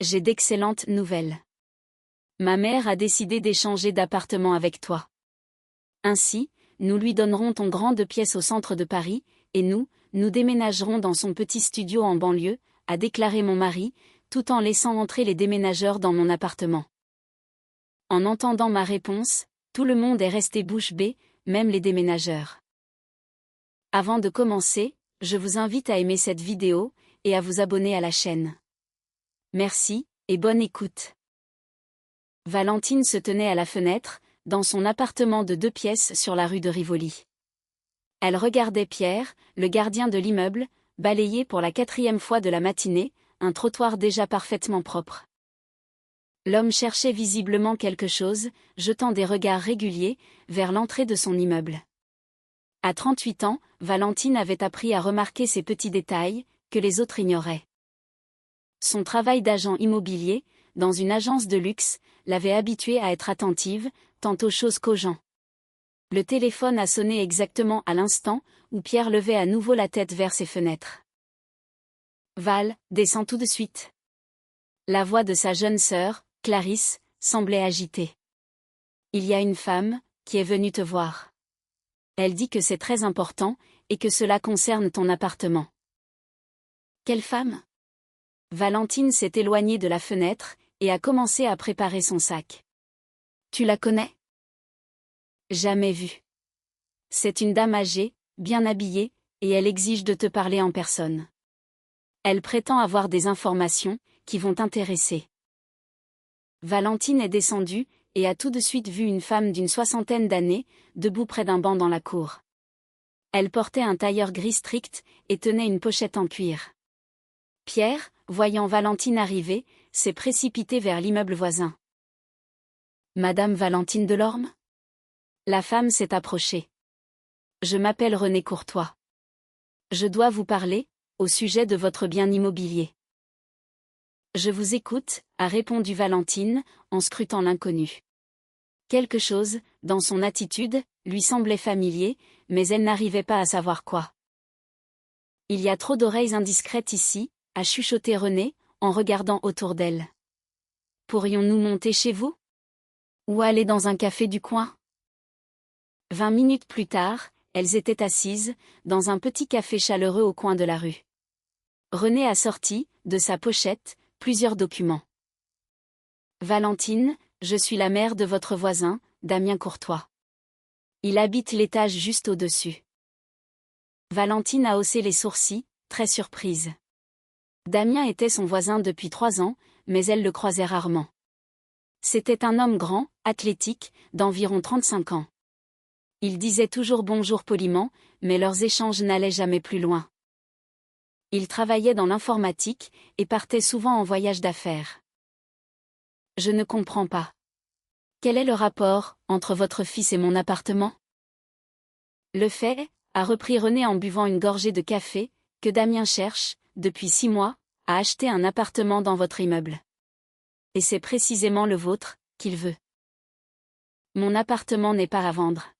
J'ai d'excellentes nouvelles. Ma mère a décidé d'échanger d'appartement avec toi. Ainsi, nous lui donnerons ton grande pièce au centre de Paris, et nous déménagerons dans son petit studio en banlieue, a déclaré mon mari, tout en laissant entrer les déménageurs dans mon appartement. En entendant ma réponse, tout le monde est resté bouche bée, même les déménageurs. Avant de commencer, je vous invite à aimer cette vidéo, et à vous abonner à la chaîne. Merci, et bonne écoute. Valentine se tenait à la fenêtre, dans son appartement de 2 pièces sur la rue de Rivoli. Elle regardait Pierre, le gardien de l'immeuble, balayer pour la 4e fois de la matinée, un trottoir déjà parfaitement propre. L'homme cherchait visiblement quelque chose, jetant des regards réguliers, vers l'entrée de son immeuble. À 38 ans, Valentine avait appris à remarquer ces petits détails, que les autres ignoraient. Son travail d'agent immobilier, dans une agence de luxe, l'avait habituée à être attentive, tant aux choses qu'aux gens. Le téléphone a sonné exactement à l'instant où Pierre levait à nouveau la tête vers ses fenêtres. « Val, descends tout de suite. » La voix de sa jeune sœur, Clarisse, semblait agitée. « Il y a une femme, qui est venue te voir. Elle dit que c'est très important, et que cela concerne ton appartement. » « Quelle femme ?» Valentine s'est éloignée de la fenêtre, et a commencé à préparer son sac. « Tu la connais ? » ?»« Jamais vue. C'est une dame âgée, bien habillée, et elle exige de te parler en personne. Elle prétend avoir des informations, qui vont t'intéresser. » Valentine est descendue, et a tout de suite vu une femme d'une 60aine d'années, debout près d'un banc dans la cour. Elle portait un tailleur gris strict, et tenait une pochette en cuir. Pierre, voyant Valentine arriver, s'est précipité vers l'immeuble voisin. « Madame Valentine Delorme ?» La femme s'est approchée. « Je m'appelle René Courtois. Je dois vous parler, au sujet de votre bien immobilier. »« Je vous écoute, » a répondu Valentine, en scrutant l'inconnu. Quelque chose, dans son attitude, lui semblait familier, mais elle n'arrivait pas à savoir quoi. « Il y a trop d'oreilles indiscrètes ici, » a chuchoté René, en regardant autour d'elle. « Pourrions-nous monter chez vous ? Ou aller dans un café du coin ? » 20 minutes plus tard, elles étaient assises, dans un petit café chaleureux au coin de la rue. René a sorti, de sa pochette, plusieurs documents. « Valentine, je suis la mère de votre voisin, Damien Courtois. Il habite l'étage juste au-dessus. » Valentine a haussé les sourcils, très surprise. Damien était son voisin depuis 3 ans, mais elle le croisait rarement. C'était un homme grand, athlétique, d'environ 35 ans. Ils disaient toujours bonjour poliment, mais leurs échanges n'allaient jamais plus loin. Il travaillait dans l'informatique, et partait souvent en voyage d'affaires. « Je ne comprends pas. Quel est le rapport, entre votre fils et mon appartement ? » Le fait, a repris René en buvant une gorgée de café, que Damien cherche, depuis 6 mois, à acheter un appartement dans votre immeuble. Et c'est précisément le vôtre, qu'il veut. Mon appartement n'est pas à vendre.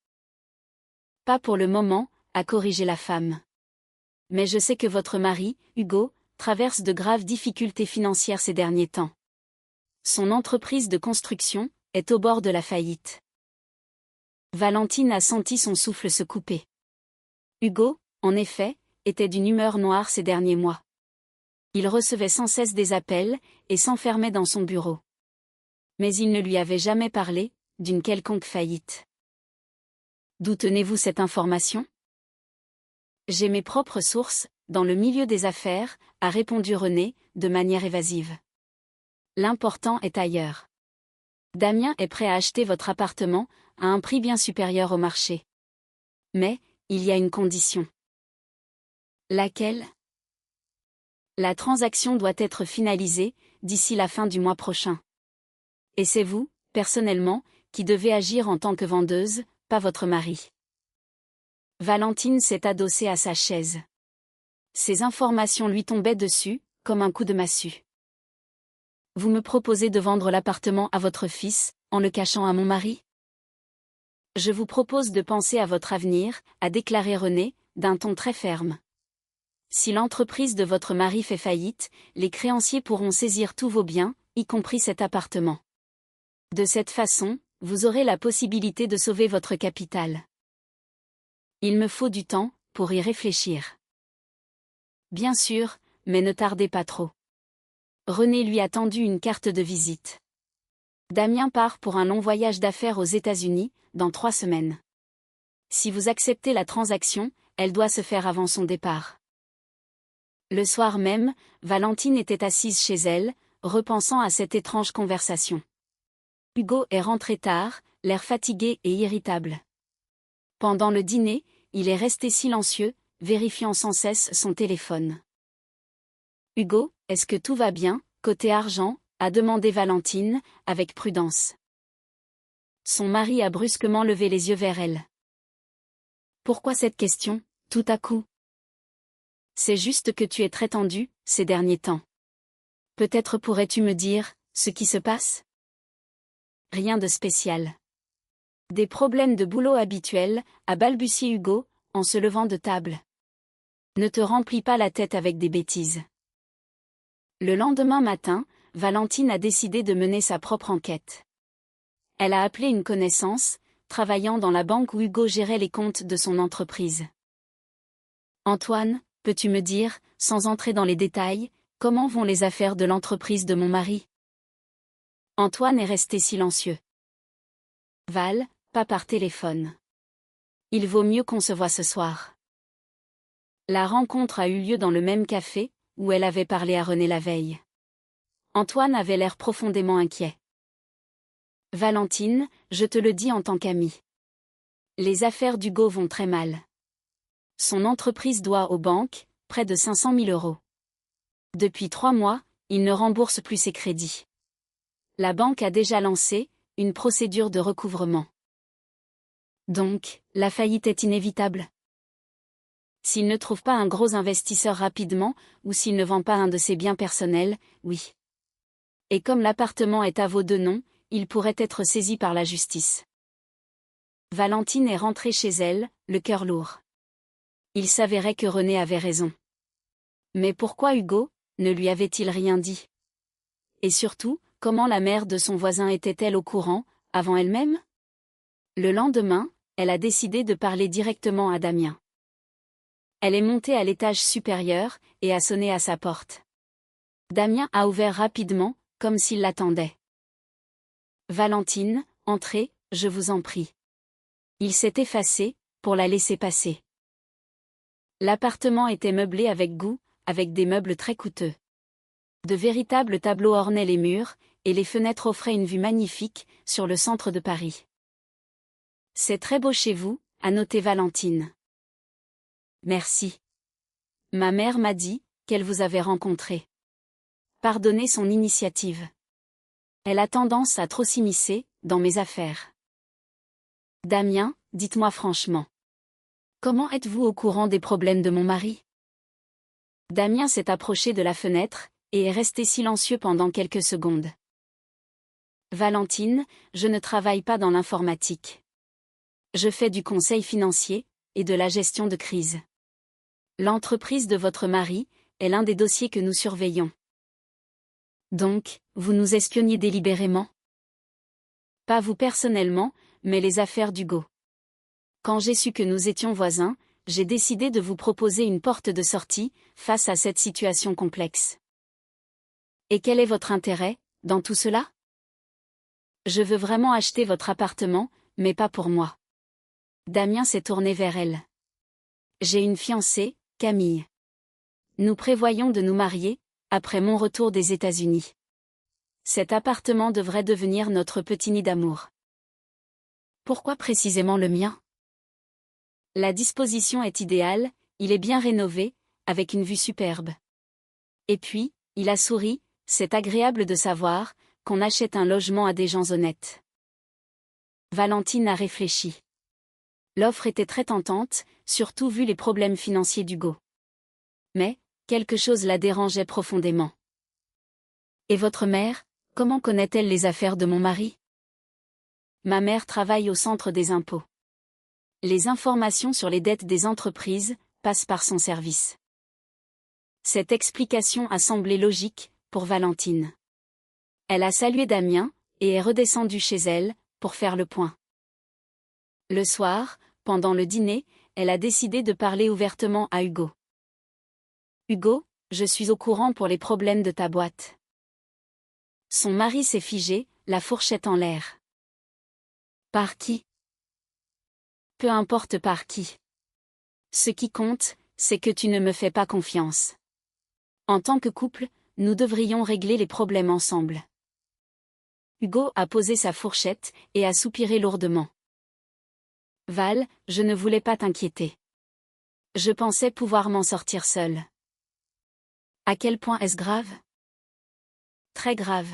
Pas pour le moment, a corrigé la femme. Mais je sais que votre mari, Hugo, traverse de graves difficultés financières ces derniers temps. Son entreprise de construction est au bord de la faillite. Valentine a senti son souffle se couper. Hugo, en effet, était d'une humeur noire ces derniers mois. Il recevait sans cesse des appels, et s'enfermait dans son bureau. Mais il ne lui avait jamais parlé, d'une quelconque faillite. D'où tenez-vous cette information ? J'ai mes propres sources, dans le milieu des affaires, a répondu René, de manière évasive. L'important est ailleurs. Damien est prêt à acheter votre appartement, à un prix bien supérieur au marché. Mais, il y a une condition. Laquelle ? La transaction doit être finalisée, d'ici la fin du mois prochain. Et c'est vous, personnellement, qui devez agir en tant que vendeuse, pas votre mari. Valentine s'est adossée à sa chaise. Ces informations lui tombaient dessus, comme un coup de massue. Vous me proposez de vendre l'appartement à votre fils, en le cachant à mon mari ? Je vous propose de penser à votre avenir, a déclaré René, d'un ton très ferme. Si l'entreprise de votre mari fait faillite, les créanciers pourront saisir tous vos biens, y compris cet appartement. De cette façon, vous aurez la possibilité de sauver votre capital. Il me faut du temps pour y réfléchir. Bien sûr, mais ne tardez pas trop. René lui a tendu une carte de visite. Damien part pour un long voyage d'affaires aux États-Unis, dans 3 semaines. Si vous acceptez la transaction, elle doit se faire avant son départ. Le soir même, Valentine était assise chez elle, repensant à cette étrange conversation. Hugo est rentré tard, l'air fatigué et irritable. Pendant le dîner, il est resté silencieux, vérifiant sans cesse son téléphone. « Hugo, est-ce que tout va bien, côté argent ?» a demandé Valentine, avec prudence. Son mari a brusquement levé les yeux vers elle. « Pourquoi cette question, tout à coup ? C'est juste que tu es très tendue, ces derniers temps. Peut-être pourrais-tu me dire, ce qui se passe ? Rien de spécial. Des problèmes de boulot habituels, a balbutié Hugo, en se levant de table. Ne te remplis pas la tête avec des bêtises. Le lendemain matin, Valentine a décidé de mener sa propre enquête. Elle a appelé une connaissance, travaillant dans la banque où Hugo gérait les comptes de son entreprise. Antoine, peux-tu me dire, sans entrer dans les détails, comment vont les affaires de l'entreprise de mon mari ? Antoine est resté silencieux. Val, pas par téléphone. Il vaut mieux qu'on se voit ce soir. La rencontre a eu lieu dans le même café, où elle avait parlé à René la veille. Antoine avait l'air profondément inquiet. Valentine, je te le dis en tant qu'amie. Les affaires d'Hugo vont très mal. Son entreprise doit aux banques près de 500 000 €. Depuis 3 mois, il ne rembourse plus ses crédits. La banque a déjà lancé une procédure de recouvrement. Donc, la faillite est inévitable. S'il ne trouve pas un gros investisseur rapidement, ou s'il ne vend pas un de ses biens personnels, oui. Et comme l'appartement est à vos deux noms, il pourrait être saisi par la justice. Valentine est rentrée chez elle, le cœur lourd. Il s'avérait que René avait raison. Mais pourquoi Hugo ne lui avait-il rien dit? Et surtout, comment la mère de son voisin était-elle au courant, avant elle-même? Le lendemain, elle a décidé de parler directement à Damien. Elle est montée à l'étage supérieur, et a sonné à sa porte. Damien a ouvert rapidement, comme s'il l'attendait. « Valentine, entrez, je vous en prie. » Il s'est effacé, pour la laisser passer. L'appartement était meublé avec goût, avec des meubles très coûteux. De véritables tableaux ornaient les murs, et les fenêtres offraient une vue magnifique, sur le centre de Paris. « C'est très beau chez vous », a noté Valentine. « Merci. Ma mère m'a dit qu'elle vous avait rencontré. Pardonnez son initiative. Elle a tendance à trop s'immiscer dans mes affaires. Damien, dites-moi franchement. Comment êtes-vous au courant des problèmes de mon mari ? » Damien s'est approché de la fenêtre, et est resté silencieux pendant quelques secondes. Valentine, je ne travaille pas dans l'informatique. Je fais du conseil financier, et de la gestion de crise. L'entreprise de votre mari est l'un des dossiers que nous surveillons. Donc, vous nous espionniez délibérément ? Pas vous personnellement, mais les affaires d'Hugo. Quand j'ai su que nous étions voisins, j'ai décidé de vous proposer une porte de sortie, face à cette situation complexe. Et quel est votre intérêt, dans tout cela ? Je veux vraiment acheter votre appartement, mais pas pour moi. Damien s'est tourné vers elle. J'ai une fiancée, Camille. Nous prévoyons de nous marier, après mon retour des États-Unis. Cet appartement devrait devenir notre petit nid d'amour. Pourquoi précisément le mien ? La disposition est idéale, il est bien rénové, avec une vue superbe. Et puis, il a souri, c'est agréable de savoir qu'on achète un logement à des gens honnêtes. Valentine a réfléchi. L'offre était très tentante, surtout vu les problèmes financiers d'Hugo. Mais, quelque chose la dérangeait profondément. Et votre mère, comment connaît-elle les affaires de mon mari ? Ma mère travaille au centre des impôts. Les informations sur les dettes des entreprises passent par son service. Cette explication a semblé logique, pour Valentine. Elle a salué Damien, et est redescendue chez elle, pour faire le point. Le soir, pendant le dîner, elle a décidé de parler ouvertement à Hugo. Hugo, je suis au courant pour les problèmes de ta boîte. Son mari s'est figé, la fourchette en l'air. Par qui? Peu importe par qui. Ce qui compte, c'est que tu ne me fais pas confiance. En tant que couple, nous devrions régler les problèmes ensemble. Hugo a posé sa fourchette et a soupiré lourdement. Val, je ne voulais pas t'inquiéter. Je pensais pouvoir m'en sortir seule. À quel point est-ce grave? Très grave.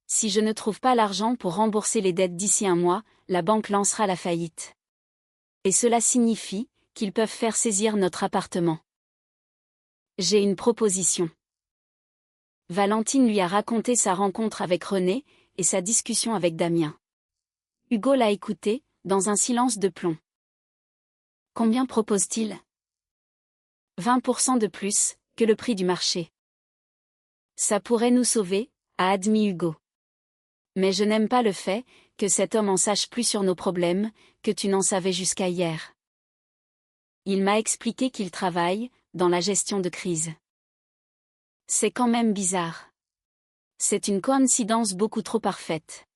Si je ne trouve pas l'argent pour rembourser les dettes d'ici un mois, la banque lancera la faillite. Et cela signifie qu'ils peuvent faire saisir notre appartement. J'ai une proposition. Valentine lui a raconté sa rencontre avec René et sa discussion avec Damien. Hugo l'a écouté, dans un silence de plomb. Combien propose-t-il? 20% de plus que le prix du marché. Ça pourrait nous sauver, a admis Hugo. Mais je n'aime pas le fait que cet homme en sache plus sur nos problèmes que tu n'en savais jusqu'à hier. Il m'a expliqué qu'il travaille dans la gestion de crise. C'est quand même bizarre. C'est une coïncidence beaucoup trop parfaite.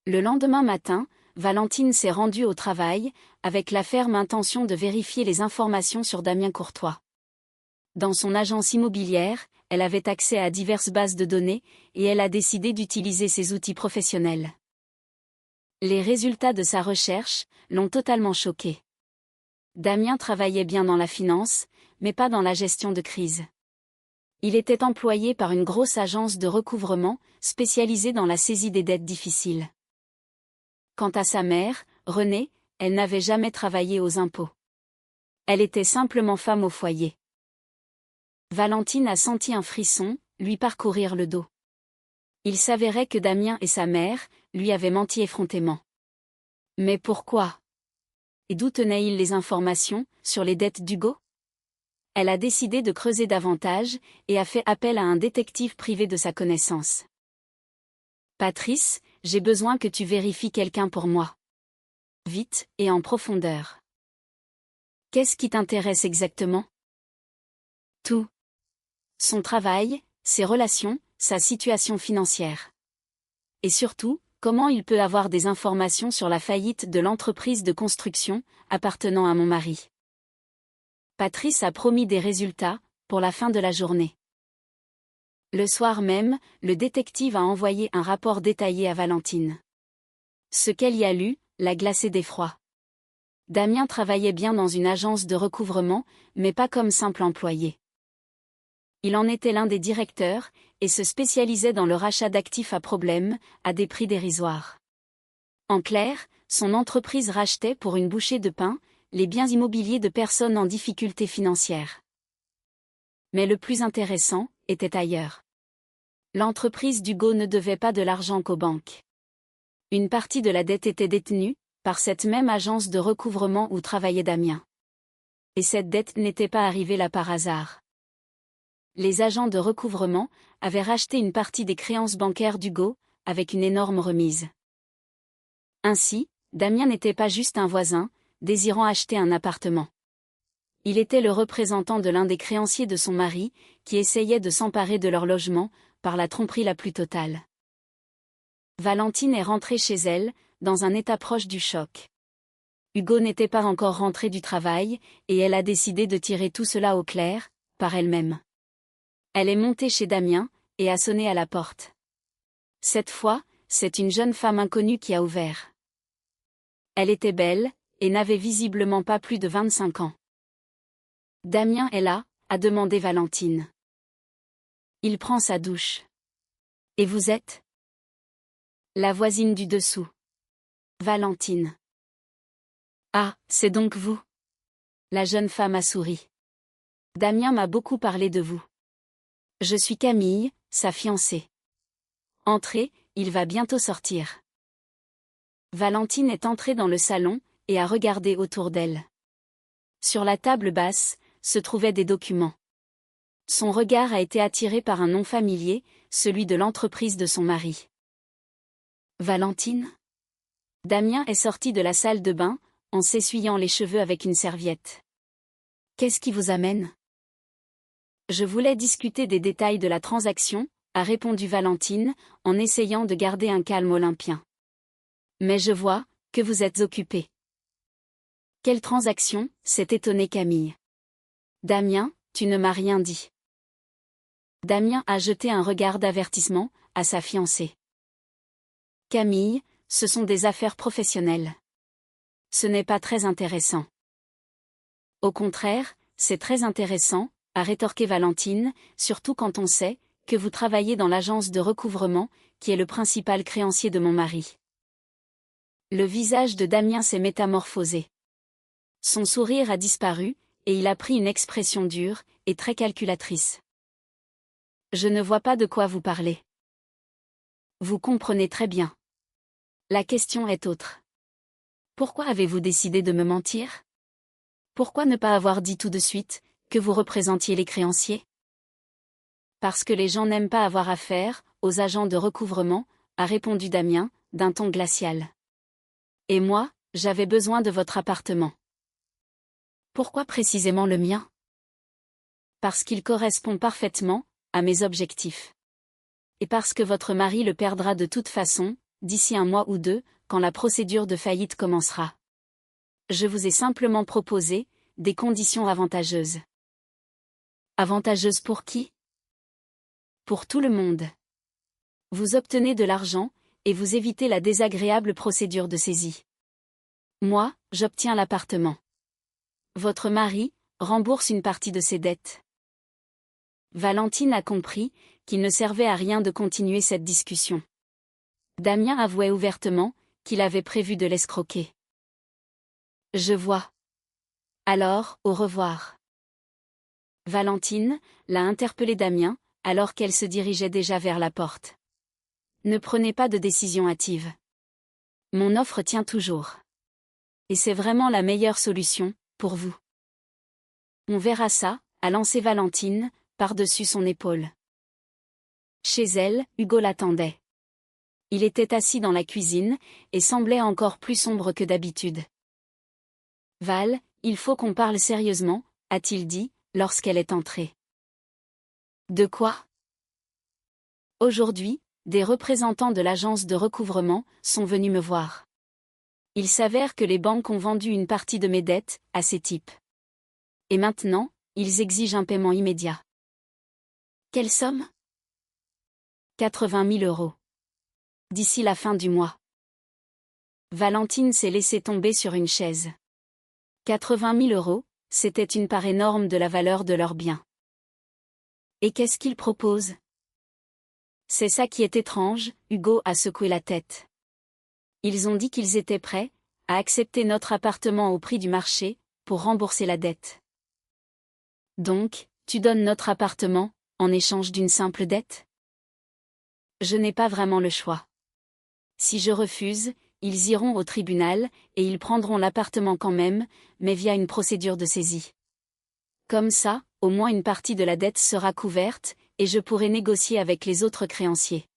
Le lendemain matin, Valentine s'est rendue au travail, avec la ferme intention de vérifier les informations sur Damien Courtois. Dans son agence immobilière, elle avait accès à diverses bases de données, et elle a décidé d'utiliser ses outils professionnels. Les résultats de sa recherche l'ont totalement choquée. Damien travaillait bien dans la finance, mais pas dans la gestion de crise. Il était employé par une grosse agence de recouvrement, spécialisée dans la saisie des dettes difficiles. Quant à sa mère, Renée, elle n'avait jamais travaillé aux impôts. Elle était simplement femme au foyer. Valentine a senti un frisson lui parcourir le dos. Il s'avérait que Damien et sa mère lui avaient menti effrontément. Mais pourquoi? Et d'où tenaient-ils les informations sur les dettes d'Hugo? Elle a décidé de creuser davantage et a fait appel à un détective privé de sa connaissance. Patrice, j'ai besoin que tu vérifies quelqu'un pour moi. Vite et en profondeur. Qu'est-ce qui t'intéresse exactement? Tout. Son travail, ses relations, sa situation financière. Et surtout, comment il peut avoir des informations sur la faillite de l'entreprise de construction appartenant à mon mari. Patrice a promis des résultats pour la fin de la journée. Le soir même, le détective a envoyé un rapport détaillé à Valentine. Ce qu'elle y a lu l'a glacé d'effroi. Damien travaillait bien dans une agence de recouvrement, mais pas comme simple employé. Il en était l'un des directeurs, et se spécialisait dans le rachat d'actifs à problème, à des prix dérisoires. En clair, son entreprise rachetait pour une bouchée de pain, les biens immobiliers de personnes en difficulté financière. Mais le plus intéressant, était ailleurs. L'entreprise d'Hugo ne devait pas de l'argent qu'aux banques. Une partie de la dette était détenue, par cette même agence de recouvrement où travaillait Damien. Et cette dette n'était pas arrivée là par hasard. Les agents de recouvrement avaient racheté une partie des créances bancaires d'Hugo, avec une énorme remise. Ainsi, Damien n'était pas juste un voisin, désirant acheter un appartement. Il était le représentant de l'un des créanciers de son mari, qui essayait de s'emparer de leur logement, par la tromperie la plus totale. Valentine est rentrée chez elle, dans un état proche du choc. Hugo n'était pas encore rentré du travail, et elle a décidé de tirer tout cela au clair, par elle-même. Elle est montée chez Damien, et a sonné à la porte. Cette fois, c'est une jeune femme inconnue qui a ouvert. Elle était belle, et n'avait visiblement pas plus de 25 ans. Damien est là, a demandé Valentine. Il prend sa douche. Et vous êtes? La voisine du dessous. Valentine. Ah, c'est donc vous? La jeune femme a souri. Damien m'a beaucoup parlé de vous. Je suis Camille, sa fiancée. Entrez, il va bientôt sortir. Valentine est entrée dans le salon, et a regardé autour d'elle. Sur la table basse, se trouvaient des documents. Son regard a été attiré par un nom familier, celui de l'entreprise de son mari. Valentine? Damien est sorti de la salle de bain, en s'essuyant les cheveux avec une serviette. Qu'est-ce qui vous amène? Je voulais discuter des détails de la transaction, a répondu Valentine, en essayant de garder un calme olympien. Mais je vois que vous êtes occupé. Quelle transaction? S'est étonnée Camille. Damien, tu ne m'as rien dit. Damien a jeté un regard d'avertissement à sa fiancée. Camille, ce sont des affaires professionnelles. Ce n'est pas très intéressant. Au contraire, c'est très intéressant, a rétorqué Valentine, surtout quand on sait que vous travaillez dans l'agence de recouvrement, qui est le principal créancier de mon mari. Le visage de Damien s'est métamorphosé. Son sourire a disparu, et il a pris une expression dure et très calculatrice. Je ne vois pas de quoi vous parlez. Vous comprenez très bien. La question est autre. Pourquoi avez-vous décidé de me mentir? Pourquoi ne pas avoir dit tout de suite que vous représentiez les créanciers? Parce que les gens n'aiment pas avoir affaire aux agents de recouvrement, a répondu Damien, d'un ton glacial. Et moi, j'avais besoin de votre appartement. Pourquoi précisément le mien? Parce qu'il correspond parfaitement à mes objectifs. Et parce que votre mari le perdra de toute façon, d'ici un mois ou deux, quand la procédure de faillite commencera. Je vous ai simplement proposé des conditions avantageuses. Avantageuses pour qui? Pour tout le monde. Vous obtenez de l'argent, et vous évitez la désagréable procédure de saisie. Moi, j'obtiens l'appartement. Votre mari rembourse une partie de ses dettes. Valentine a compris qu'il ne servait à rien de continuer cette discussion. Damien avouait ouvertement qu'il avait prévu de l'escroquer. Je vois. Alors, au revoir. Valentine l'a interpellé Damien, alors qu'elle se dirigeait déjà vers la porte. Ne prenez pas de décision hâtive. Mon offre tient toujours. Et c'est vraiment la meilleure solution, pour vous. On verra ça, a lancé Valentine, par-dessus son épaule. Chez elle, Hugo l'attendait. Il était assis dans la cuisine, et semblait encore plus sombre que d'habitude. Val, il faut qu'on parle sérieusement, a-t-il dit, lorsqu'elle est entrée. De quoi? Aujourd'hui, des représentants de l'agence de recouvrement sont venus me voir. Il s'avère que les banques ont vendu une partie de mes dettes à ces types. Et maintenant, ils exigent un paiement immédiat. Quelle somme? 80 000 €. D'ici la fin du mois. Valentine s'est laissée tomber sur une chaise. 80 000 €, c'était une part énorme de la valeur de leurs biens. Et qu'est-ce qu'ils proposent? C'est ça qui est étrange, Hugo a secoué la tête. Ils ont dit qu'ils étaient prêts à accepter notre appartement au prix du marché, pour rembourser la dette. Donc, tu donnes notre appartement, en échange d'une simple dette? Je n'ai pas vraiment le choix. Si je refuse, ils iront au tribunal, et ils prendront l'appartement quand même, mais via une procédure de saisie. Comme ça, au moins une partie de la dette sera couverte, et je pourrai négocier avec les autres créanciers.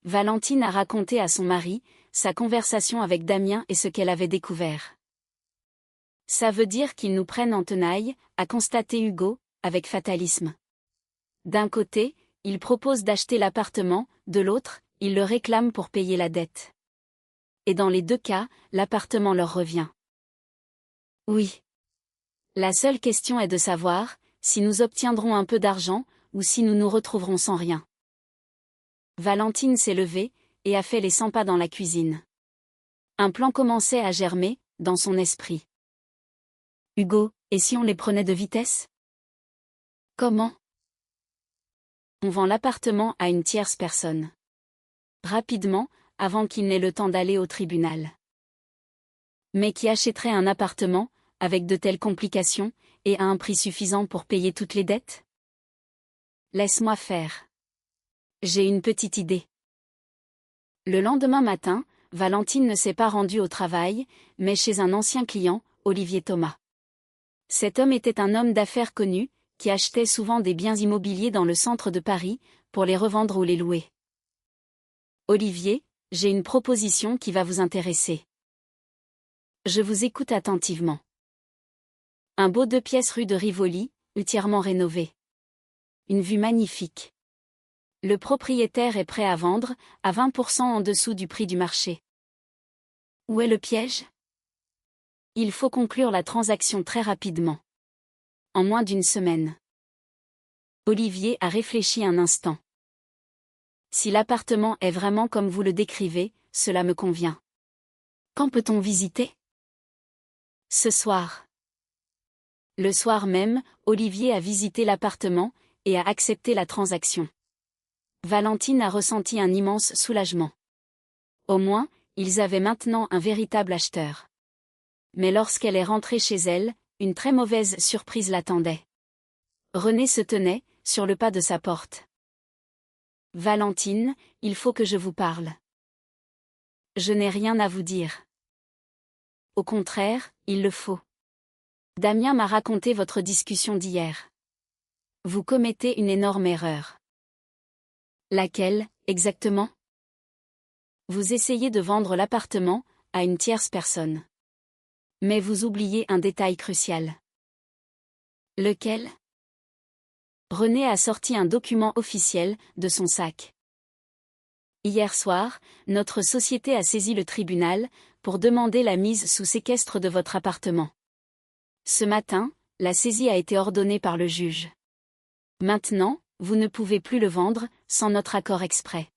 Valentine a raconté à son mari sa conversation avec Damien et ce qu'elle avait découvert. Ça veut dire qu'ils nous prennent en tenaille, a constaté Hugo, avec fatalisme. D'un côté, ils proposent d'acheter l'appartement, de l'autre, ils le réclament pour payer la dette. Et dans les deux cas, l'appartement leur revient. Oui. La seule question est de savoir si nous obtiendrons un peu d'argent, ou si nous nous retrouverons sans rien. Valentine s'est levée, et a fait les 100 pas dans la cuisine. Un plan commençait à germer, dans son esprit. Hugo, et si on les prenait de vitesse? Comment? On vend l'appartement à une tierce personne. Rapidement, avant qu'il n'ait le temps d'aller au tribunal. Mais qui achèterait un appartement, avec de telles complications, et à un prix suffisant pour payer toutes les dettes? Laisse-moi faire. J'ai une petite idée. Le lendemain matin, Valentine ne s'est pas rendue au travail, mais chez un ancien client, Olivier Thomas. Cet homme était un homme d'affaires connu, qui achetait souvent des biens immobiliers dans le centre de Paris, pour les revendre ou les louer. Olivier, j'ai une proposition qui va vous intéresser. Je vous écoute attentivement. Un beau 2 pièces rue de Rivoli, entièrement rénové. Une vue magnifique. Le propriétaire est prêt à vendre, à 20% en dessous du prix du marché. Où est le piège? Il faut conclure la transaction très rapidement. En moins d'une semaine. Olivier a réfléchi un instant. Si l'appartement est vraiment comme vous le décrivez, cela me convient. Quand peut-on visiter? Ce soir. Le soir même, Olivier a visité l'appartement, et a accepté la transaction. Valentine a ressenti un immense soulagement. Au moins, ils avaient maintenant un véritable acheteur. Mais lorsqu'elle est rentrée chez elle, une très mauvaise surprise l'attendait. René se tenait, sur le pas de sa porte. « Valentine, il faut que je vous parle. Je n'ai rien à vous dire. Au contraire, il le faut. Damien m'a raconté votre discussion d'hier. Vous commettez une énorme erreur. Laquelle, exactement? Vous essayez de vendre l'appartement à une tierce personne. Mais vous oubliez un détail crucial. Lequel? René a sorti un document officiel de son sac. Hier soir, notre société a saisi le tribunal pour demander la mise sous séquestre de votre appartement. Ce matin, la saisie a été ordonnée par le juge. Maintenant, vous ne pouvez plus le vendre sans notre accord exprès.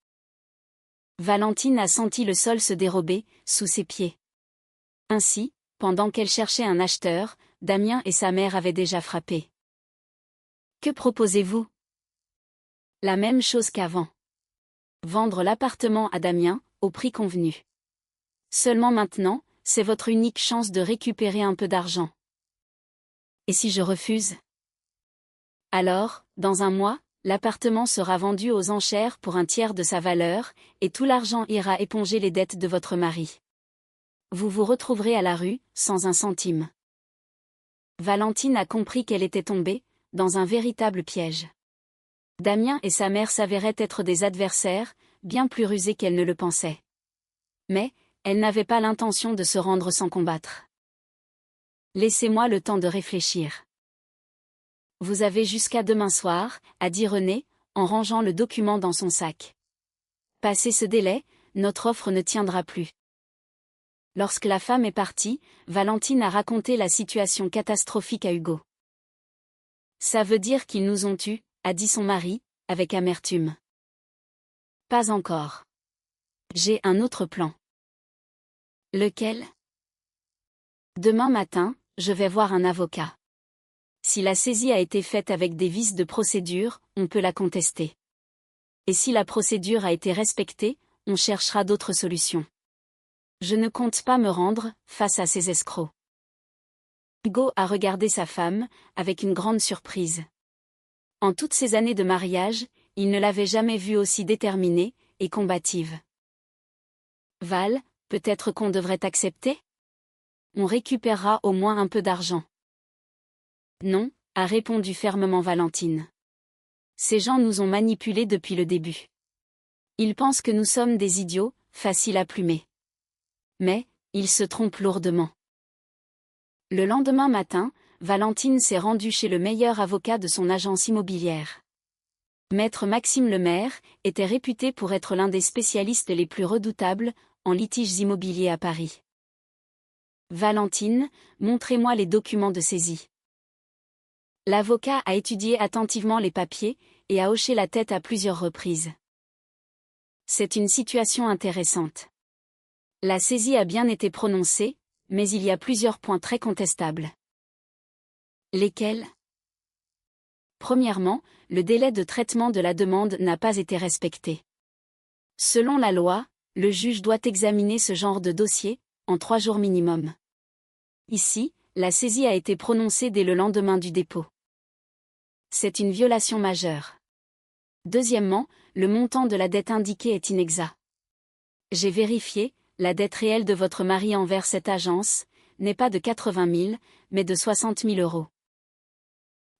Valentine a senti le sol se dérober sous ses pieds. Ainsi, pendant qu'elle cherchait un acheteur, Damien et sa mère avaient déjà frappé. Que proposez-vous? La même chose qu'avant. Vendre l'appartement à Damien, au prix convenu. Seulement maintenant, c'est votre unique chance de récupérer un peu d'argent. Et si je refuse? Alors, dans un mois, l'appartement sera vendu aux enchères pour un tiers de sa valeur, et tout l'argent ira éponger les dettes de votre mari. Vous vous retrouverez à la rue, sans un centime. Valentine a compris qu'elle était tombée dans un véritable piège. Damien et sa mère s'avéraient être des adversaires, bien plus rusés qu'elle ne le pensait. Mais, elle n'avait pas l'intention de se rendre sans combattre. Laissez-moi le temps de réfléchir. Vous avez jusqu'à demain soir, a dit René, en rangeant le document dans son sac. Passé ce délai, notre offre ne tiendra plus. Lorsque la femme est partie, Valentine a raconté la situation catastrophique à Hugo. Ça veut dire qu'ils nous ont tués, a dit son mari, avec amertume. Pas encore. J'ai un autre plan. Lequel? Demain matin, je vais voir un avocat. Si la saisie a été faite avec des vices de procédure, on peut la contester. Et si la procédure a été respectée, on cherchera d'autres solutions. Je ne compte pas me rendre face à ces escrocs. Hugo a regardé sa femme, avec une grande surprise. En toutes ces années de mariage, il ne l'avait jamais vue aussi déterminée et combative. Val, peut-être qu'on devrait accepter? On récupérera au moins un peu d'argent. Non, a répondu fermement Valentine. Ces gens nous ont manipulés depuis le début. Ils pensent que nous sommes des idiots, faciles à plumer. Mais, ils se trompent lourdement. Le lendemain matin, Valentine s'est rendue chez le meilleur avocat de son agence immobilière. Maître Maxime Lemaire était réputé pour être l'un des spécialistes les plus redoutables en litiges immobiliers à Paris. Valentine, montrez-moi les documents de saisie. L'avocat a étudié attentivement les papiers et a hoché la tête à plusieurs reprises. C'est une situation intéressante. La saisie a bien été prononcée, mais il y a plusieurs points très contestables. Lesquels? Premièrement, le délai de traitement de la demande n'a pas été respecté. Selon la loi, le juge doit examiner ce genre de dossier en 3 jours minimum. Ici, la saisie a été prononcée dès le lendemain du dépôt. C'est une violation majeure. Deuxièmement, le montant de la dette indiquée est inexact. J'ai vérifié, la dette réelle de votre mari envers cette agence n'est pas de 80 000, mais de 60 000 euros.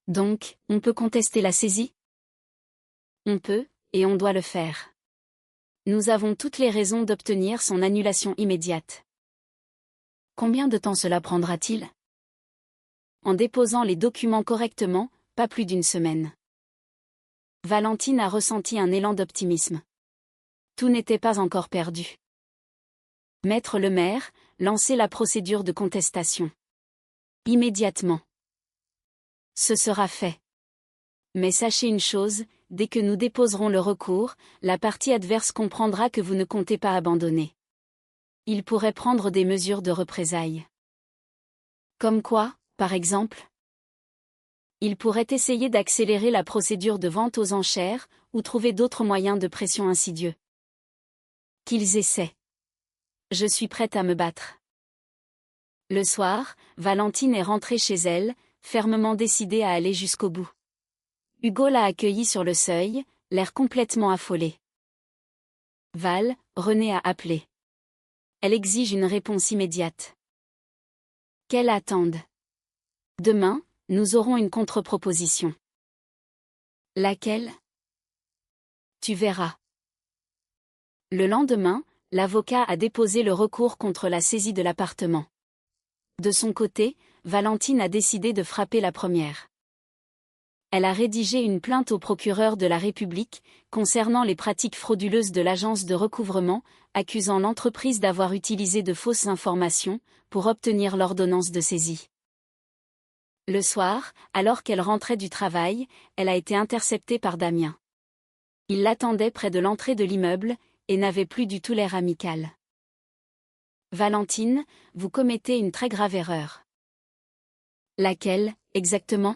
Donc, on peut contester la saisie? On peut, et on doit le faire. Nous avons toutes les raisons d'obtenir son annulation immédiate. Combien de temps cela prendra-t-il? En déposant les documents correctement, pas plus d'une semaine. Valentine a ressenti un élan d'optimisme. Tout n'était pas encore perdu. Maître le maire, lancez la procédure de contestation. Immédiatement. Ce sera fait. Mais sachez une chose, dès que nous déposerons le recours, la partie adverse comprendra que vous ne comptez pas abandonner. Il pourrait prendre des mesures de représailles. Comme quoi, par exemple? Il pourrait essayer d'accélérer la procédure de vente aux enchères, ou trouver d'autres moyens de pression insidieux. Qu'ils essaient. Je suis prête à me battre. Le soir, Valentine est rentrée chez elle, fermement décidée à aller jusqu'au bout. Hugo l'a accueillie sur le seuil, l'air complètement affolé. Val, René a appelé. Elle exige une réponse immédiate. Qu'elle attende. Demain, nous aurons une contre-proposition. Laquelle? Tu verras. Le lendemain, l'avocat a déposé le recours contre la saisie de l'appartement. De son côté, Valentine a décidé de frapper la première. Elle a rédigé une plainte au procureur de la République, concernant les pratiques frauduleuses de l'agence de recouvrement, accusant l'entreprise d'avoir utilisé de fausses informations, pour obtenir l'ordonnance de saisie. Le soir, alors qu'elle rentrait du travail, elle a été interceptée par Damien. Il l'attendait près de l'entrée de l'immeuble, et n'avait plus du tout l'air amical. Valentine, vous commettez une très grave erreur. Laquelle, exactement?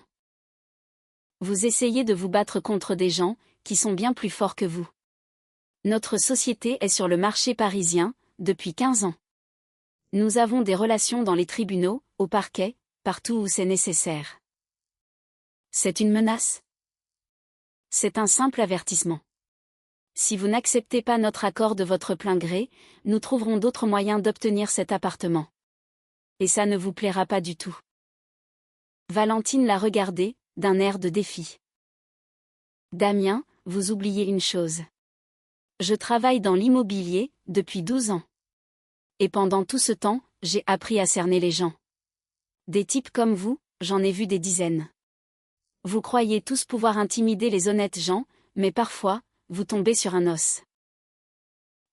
Vous essayez de vous battre contre des gens, qui sont bien plus forts que vous. Notre société est sur le marché parisien, depuis 15 ans. Nous avons des relations dans les tribunaux, au parquet, partout où c'est nécessaire. C'est une menace? C'est un simple avertissement. Si vous n'acceptez pas notre accord de votre plein gré, nous trouverons d'autres moyens d'obtenir cet appartement. Et ça ne vous plaira pas du tout. Valentine l'a regardé, d'un air de défi. Damien, vous oubliez une chose. Je travaille dans l'immobilier, depuis 12 ans. Et pendant tout ce temps, j'ai appris à cerner les gens. Des types comme vous, j'en ai vu des dizaines. Vous croyez tous pouvoir intimider les honnêtes gens, mais parfois, vous tombez sur un os.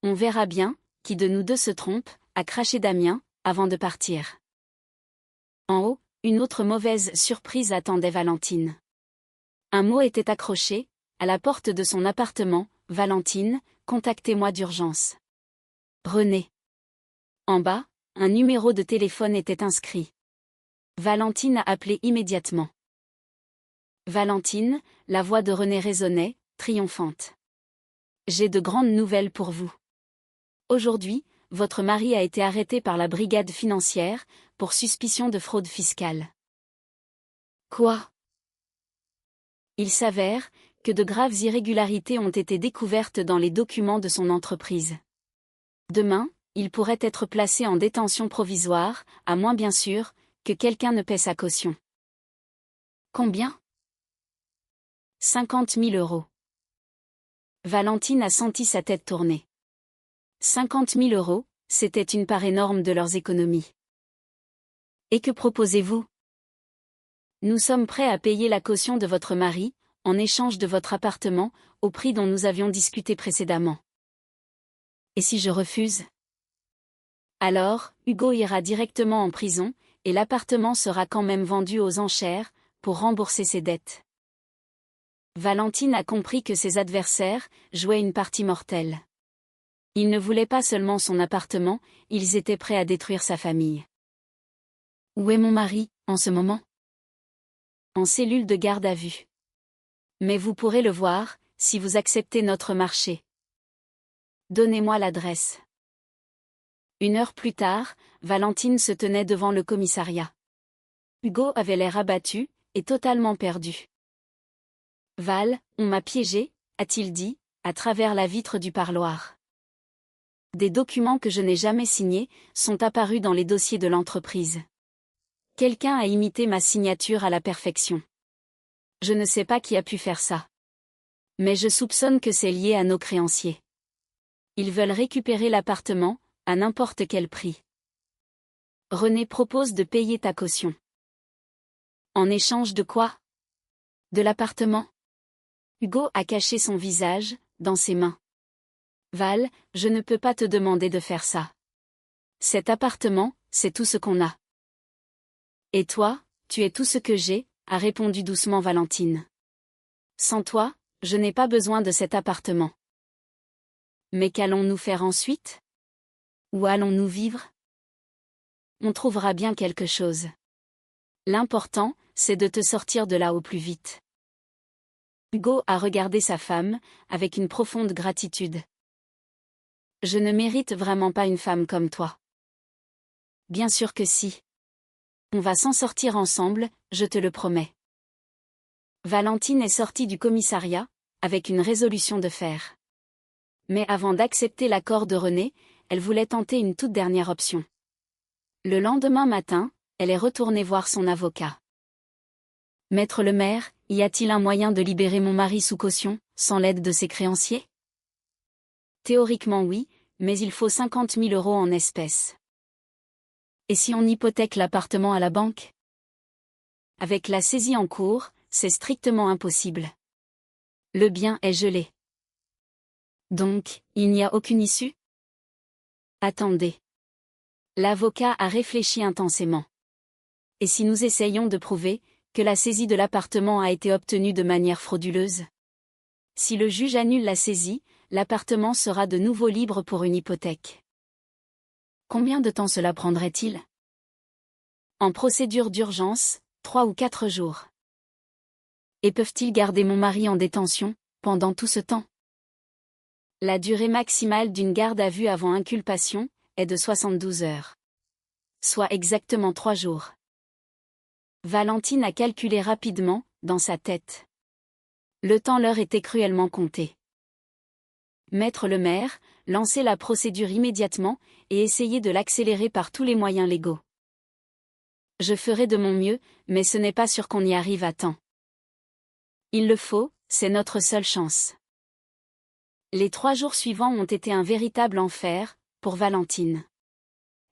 On verra bien, qui de nous deux se trompe, a craché Damien, avant de partir. En haut, une autre mauvaise surprise attendait Valentine. Un mot était accroché, à la porte de son appartement, Valentine, contactez-moi d'urgence. René. En bas, un numéro de téléphone était inscrit. Valentine a appelé immédiatement. Valentine, la voix de René résonnait, triomphante. J'ai de grandes nouvelles pour vous. Aujourd'hui, votre mari a été arrêté par la brigade financière, pour suspicion de fraude fiscale. Quoi? Il s'avère que de graves irrégularités ont été découvertes dans les documents de son entreprise. Demain, il pourrait être placé en détention provisoire, à moins bien sûr, que quelqu'un ne paie sa caution. Combien? 50 000 €. Valentine a senti sa tête tourner. 50 000 €, c'était une part énorme de leurs économies. Et que proposez-vous? Nous sommes prêts à payer la caution de votre mari, en échange de votre appartement, au prix dont nous avions discuté précédemment. Et si je refuse? Alors, Hugo ira directement en prison, et l'appartement sera quand même vendu aux enchères, pour rembourser ses dettes. Valentine a compris que ses adversaires jouaient une partie mortelle. Ils ne voulaient pas seulement son appartement, ils étaient prêts à détruire sa famille. Où est mon mari, en ce moment? En cellule de garde à vue. Mais vous pourrez le voir, si vous acceptez notre marché. Donnez-moi l'adresse. 1 heure plus tard, Valentine se tenait devant le commissariat. Hugo avait l'air abattu, et totalement perdu. Val, on m'a piégé, a-t-il dit, à travers la vitre du parloir. Des documents que je n'ai jamais signés, sont apparus dans les dossiers de l'entreprise. Quelqu'un a imité ma signature à la perfection. Je ne sais pas qui a pu faire ça. Mais je soupçonne que c'est lié à nos créanciers. Ils veulent récupérer l'appartement, à n'importe quel prix. René propose de payer ta caution. En échange de quoi? De l'appartement? Hugo a caché son visage, dans ses mains. Val, je ne peux pas te demander de faire ça. Cet appartement, c'est tout ce qu'on a. Et toi, tu es tout ce que j'ai, a répondu doucement Valentine. Sans toi, je n'ai pas besoin de cet appartement. Mais qu'allons-nous faire ensuite? Où allons-nous vivre? On trouvera bien quelque chose. L'important, c'est de te sortir de là au plus vite. Hugo a regardé sa femme, avec une profonde gratitude. Je ne mérite vraiment pas une femme comme toi. Bien sûr que si. On va s'en sortir ensemble, je te le promets. Valentine est sortie du commissariat, avec une résolution de fer. Mais avant d'accepter l'accord de René, elle voulait tenter une toute dernière option. Le lendemain matin, elle est retournée voir son avocat. Maître le maire, y a-t-il un moyen de libérer mon mari sous caution, sans l'aide de ses créanciers? Théoriquement oui, mais il faut 50 000 € en espèces. Et si on hypothèque l'appartement à la banque? Avec la saisie en cours, c'est strictement impossible. Le bien est gelé. Donc, il n'y a aucune issue? Attendez. L'avocat a réfléchi intensément. Et si nous essayons de prouver que la saisie de l'appartement a été obtenue de manière frauduleuse? Si le juge annule la saisie, l'appartement sera de nouveau libre pour une hypothèque. Combien de temps cela prendrait-il? En procédure d'urgence, 3 ou 4 jours. Et peuvent-ils garder mon mari en détention, pendant tout ce temps? La durée maximale d'une garde à vue avant inculpation est de 72 heures. Soit exactement 3 jours. Valentine a calculé rapidement, dans sa tête. Le temps leur était cruellement compté. Maître le maire, lancez la procédure immédiatement, et essayez de l'accélérer par tous les moyens légaux. Je ferai de mon mieux, mais ce n'est pas sûr qu'on y arrive à temps. Il le faut, c'est notre seule chance. Les 3 jours suivants ont été un véritable enfer, pour Valentine.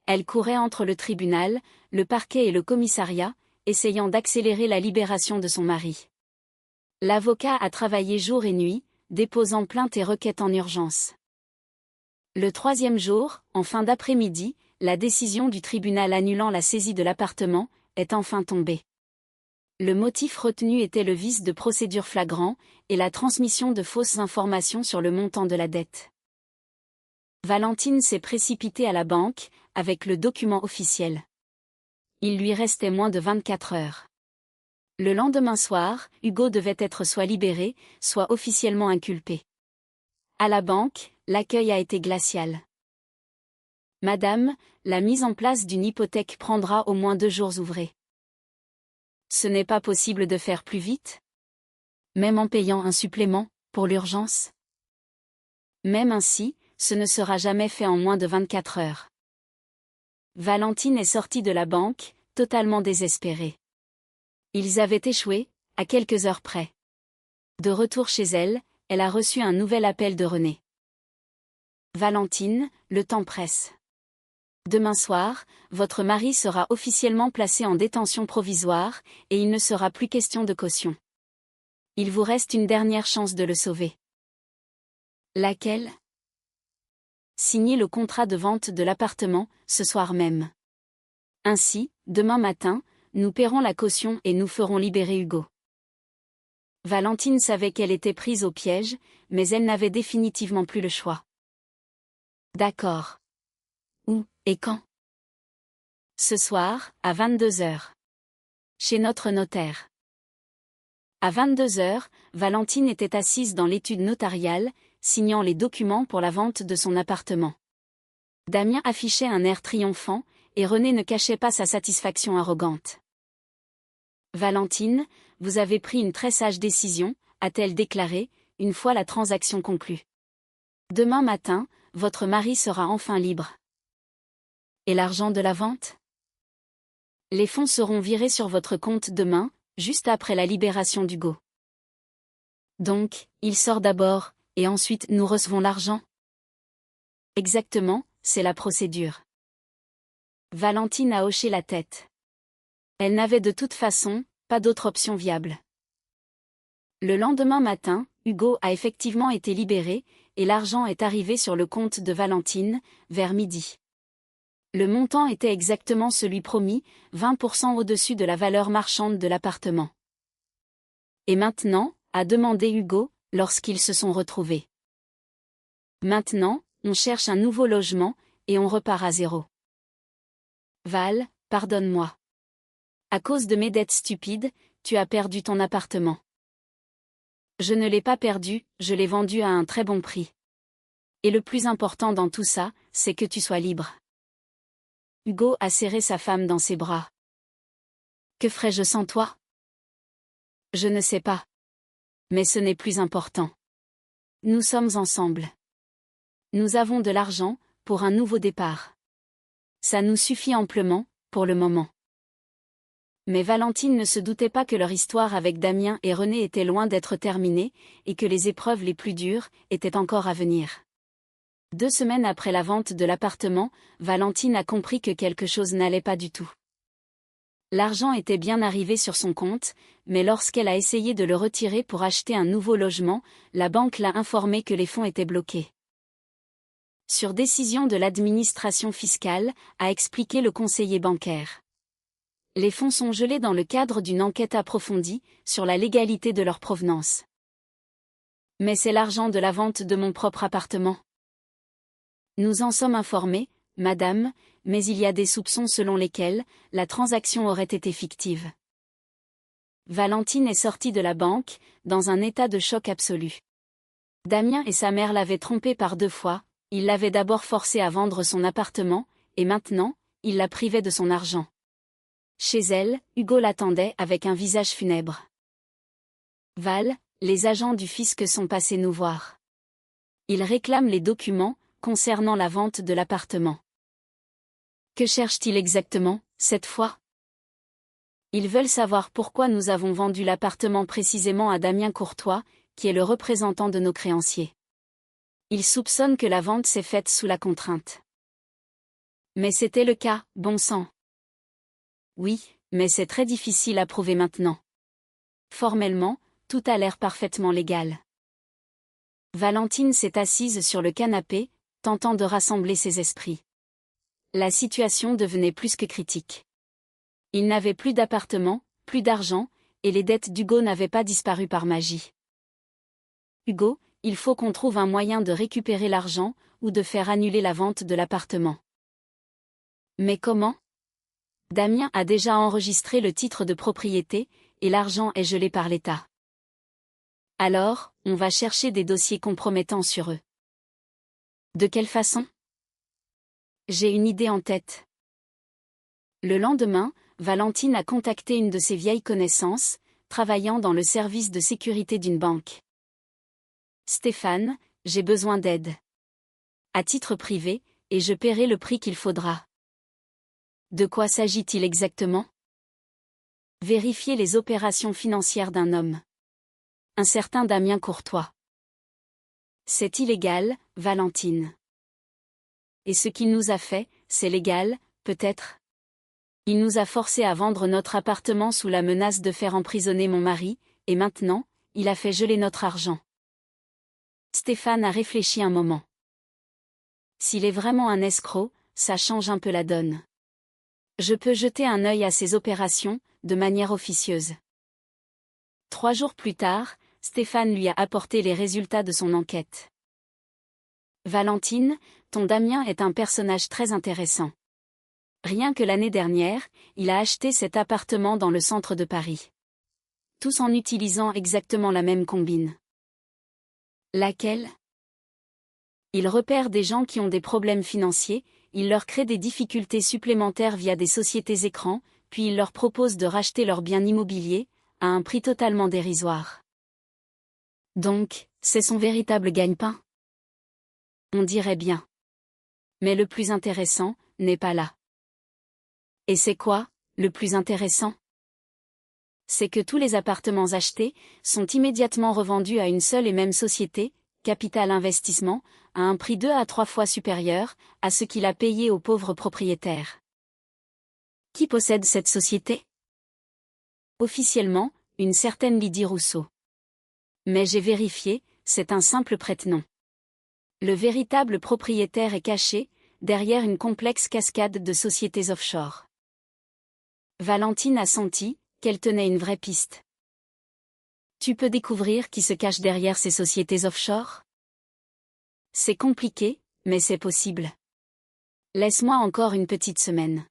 Elle courait entre le tribunal, le parquet et le commissariat, essayant d'accélérer la libération de son mari. L'avocat a travaillé jour et nuit, déposant plainte et requête en urgence. Le 3e jour, en fin d'après-midi, la décision du tribunal annulant la saisie de l'appartement est enfin tombée. Le motif retenu était le vice de procédure flagrant et la transmission de fausses informations sur le montant de la dette. Valentine s'est précipitée à la banque, avec le document officiel. Il lui restait moins de 24 heures. Le lendemain soir, Hugo devait être soit libéré, soit officiellement inculpé. À la banque, l'accueil a été glacial. Madame, la mise en place d'une hypothèque prendra au moins 2 jours ouvrés. Ce n'est pas possible de faire plus vite? Même en payant un supplément, pour l'urgence? Même ainsi, ce ne sera jamais fait en moins de 24 heures. Valentine est sortie de la banque, totalement désespérée. Ils avaient échoué, à quelques heures près. De retour chez elle, elle a reçu un nouvel appel de René. Valentine, le temps presse. Demain soir, votre mari sera officiellement placé en détention provisoire, et il ne sera plus question de caution. Il vous reste une dernière chance de le sauver. Laquelle? Signez le contrat de vente de l'appartement, ce soir même. Ainsi, demain matin, nous paierons la caution et nous ferons libérer Hugo. Valentine savait qu'elle était prise au piège, mais elle n'avait définitivement plus le choix. D'accord. Où et quand? Ce soir, à 22 heures. Chez notre notaire. À 22 heures, Valentine était assise dans l'étude notariale, signant les documents pour la vente de son appartement. Damien affichait un air triomphant, et René ne cachait pas sa satisfaction arrogante. Valentine, vous avez pris une très sage décision, a-t-elle déclaré, une fois la transaction conclue. Demain matin, votre mari sera enfin libre. Et l'argent de la vente? Les fonds seront virés sur votre compte demain, juste après la libération d'Hugo. Donc, il sort d'abord, et ensuite nous recevons l'argent? Exactement, c'est la procédure. Valentine a hoché la tête. Elle n'avait de toute façon pas d'autre option viable. Le lendemain matin, Hugo a effectivement été libéré, et l'argent est arrivé sur le compte de Valentine, vers midi. Le montant était exactement celui promis, 20% au-dessus de la valeur marchande de l'appartement. Et maintenant, a demandé Hugo, lorsqu'ils se sont retrouvés. Maintenant, on cherche un nouveau logement, et on repart à zéro. Val, pardonne-moi. À cause de mes dettes stupides, tu as perdu ton appartement. Je ne l'ai pas perdu, je l'ai vendu à un très bon prix. Et le plus important dans tout ça, c'est que tu sois libre. Hugo a serré sa femme dans ses bras. Que ferais-je sans toi? Je ne sais pas. Mais ce n'est plus important. Nous sommes ensemble. Nous avons de l'argent, pour un nouveau départ. Ça nous suffit amplement, pour le moment. Mais Valentine ne se doutait pas que leur histoire avec Damien et René était loin d'être terminée, et que les épreuves les plus dures étaient encore à venir. 2 semaines après la vente de l'appartement, Valentine a compris que quelque chose n'allait pas du tout. L'argent était bien arrivé sur son compte, mais lorsqu'elle a essayé de le retirer pour acheter un nouveau logement, la banque l'a informée que les fonds étaient bloqués. Sur décision de l'administration fiscale, a expliqué le conseiller bancaire. Les fonds sont gelés dans le cadre d'une enquête approfondie sur la légalité de leur provenance. Mais c'est l'argent de la vente de mon propre appartement. Nous en sommes informés, madame, mais il y a des soupçons selon lesquels la transaction aurait été fictive. Valentine est sortie de la banque, dans un état de choc absolu. Damien et sa mère l'avaient trompée par 2 fois, il l'avait d'abord forcée à vendre son appartement, et maintenant, il la privait de son argent. Chez elle, Hugo l'attendait avec un visage funèbre. Val, les agents du fisc sont passés nous voir. Ils réclament les documents concernant la vente de l'appartement. Que cherchent-ils exactement, cette fois? Ils veulent savoir pourquoi nous avons vendu l'appartement précisément à Damien Courtois, qui est le représentant de nos créanciers. Ils soupçonnent que la vente s'est faite sous la contrainte. Mais c'était le cas, bon sang. Oui, mais c'est très difficile à prouver maintenant. Formellement, tout a l'air parfaitement légal. Valentine s'est assise sur le canapé, tentant de rassembler ses esprits. La situation devenait plus que critique. Il n'avait plus d'appartement, plus d'argent, et les dettes d'Hugo n'avaient pas disparu par magie. Hugo, il faut qu'on trouve un moyen de récupérer l'argent, ou de faire annuler la vente de l'appartement. Mais comment? Damien a déjà enregistré le titre de propriété, et l'argent est gelé par l'État. Alors, on va chercher des dossiers compromettants sur eux. De quelle façon? J'ai une idée en tête. Le lendemain, Valentine a contacté une de ses vieilles connaissances, travaillant dans le service de sécurité d'une banque. Stéphane, j'ai besoin d'aide. À titre privé, et je paierai le prix qu'il faudra. De quoi s'agit-il exactement? Vérifier les opérations financières d'un homme. Un certain Damien Courtois. C'est illégal, Valentine. Et ce qu'il nous a fait, c'est légal, peut-être? Il nous a forcés à vendre notre appartement sous la menace de faire emprisonner mon mari, et maintenant, il a fait geler notre argent. Stéphane a réfléchi un moment. S'il est vraiment un escroc, ça change un peu la donne. Je peux jeter un œil à ses opérations, de manière officieuse. 3 jours plus tard, Stéphane lui a apporté les résultats de son enquête. Valentine, ton Damien est un personnage très intéressant. Rien que l'année dernière, il a acheté cet appartement dans le centre de Paris. Tous en utilisant exactement la même combine. Laquelle? Il repère des gens qui ont des problèmes financiers, il leur crée des difficultés supplémentaires via des sociétés écrans, puis il leur propose de racheter leurs biens immobiliers, à un prix totalement dérisoire. Donc, c'est son véritable gagne-pain? On dirait bien. Mais le plus intéressant, n'est pas là. Et c'est quoi, le plus intéressant? c'est que tous les appartements achetés sont immédiatement revendus à une seule et même société, Capital Investissement, à un prix 2 à 3 fois supérieur à ce qu'il a payé aux pauvres propriétaires. Qui possède cette société? Officiellement, une certaine Lydie Rousseau. Mais j'ai vérifié, c'est un simple prête-nom. Le véritable propriétaire est caché, derrière une complexe cascade de sociétés offshore. Valentine a senti qu'elle tenait une vraie piste. Tu peux découvrir qui se cache derrière ces sociétés offshore? C'est compliqué, mais c'est possible. Laisse-moi encore une petite semaine.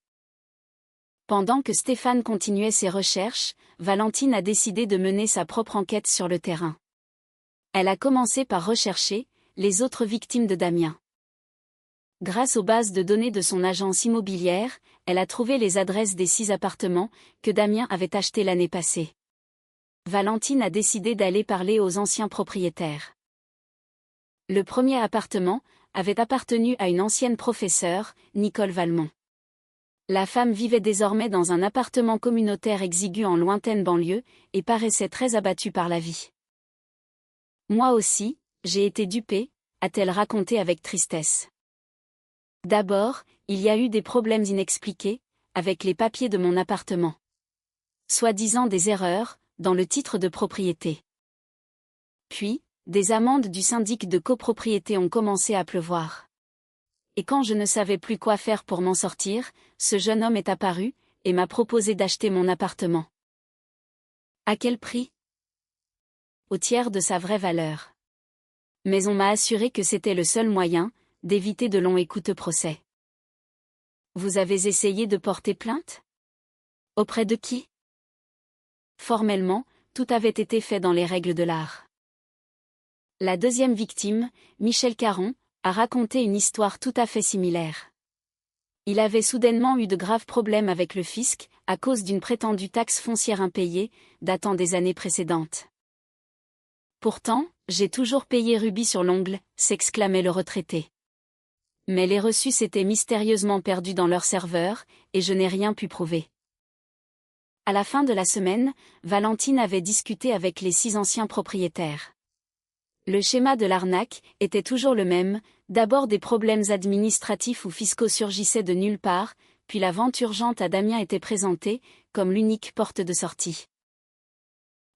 Pendant que Stéphane continuait ses recherches, Valentine a décidé de mener sa propre enquête sur le terrain. Elle a commencé par rechercher les autres victimes de Damien. Grâce aux bases de données de son agence immobilière, elle a trouvé les adresses des 6 appartements que Damien avait achetés l'année passée. Valentine a décidé d'aller parler aux anciens propriétaires. Le premier appartement avait appartenu à une ancienne professeure, Nicole Valmont. La femme vivait désormais dans un appartement communautaire exigu en lointaine banlieue et paraissait très abattue par la vie. Moi aussi, j'ai été dupée, a-t-elle raconté avec tristesse. D'abord, il y a eu des problèmes inexpliqués, avec les papiers de mon appartement. Soi-disant des erreurs, dans le titre de propriété. Puis, des amendes du syndic de copropriété ont commencé à pleuvoir. Et quand je ne savais plus quoi faire pour m'en sortir, ce jeune homme est apparu, et m'a proposé d'acheter mon appartement. À quel prix? Au tiers de sa vraie valeur. Mais on m'a assuré que c'était le seul moyen d'éviter de longs et coûteux procès. Vous avez essayé de porter plainte? Auprès de qui? Formellement, tout avait été fait dans les règles de l'art. La deuxième victime, Michel Caron, a raconté une histoire tout à fait similaire. Il avait soudainement eu de graves problèmes avec le fisc, à cause d'une prétendue taxe foncière impayée, datant des années précédentes. Pourtant, j'ai toujours payé rubis sur l'ongle, s'exclamait le retraité. Mais les reçus s'étaient mystérieusement perdus dans leur serveur, et je n'ai rien pu prouver. À la fin de la semaine, Valentine avait discuté avec les 6 anciens propriétaires. Le schéma de l'arnaque était toujours le même, d'abord des problèmes administratifs ou fiscaux surgissaient de nulle part, puis la vente urgente à Damien était présentée, comme l'unique porte de sortie.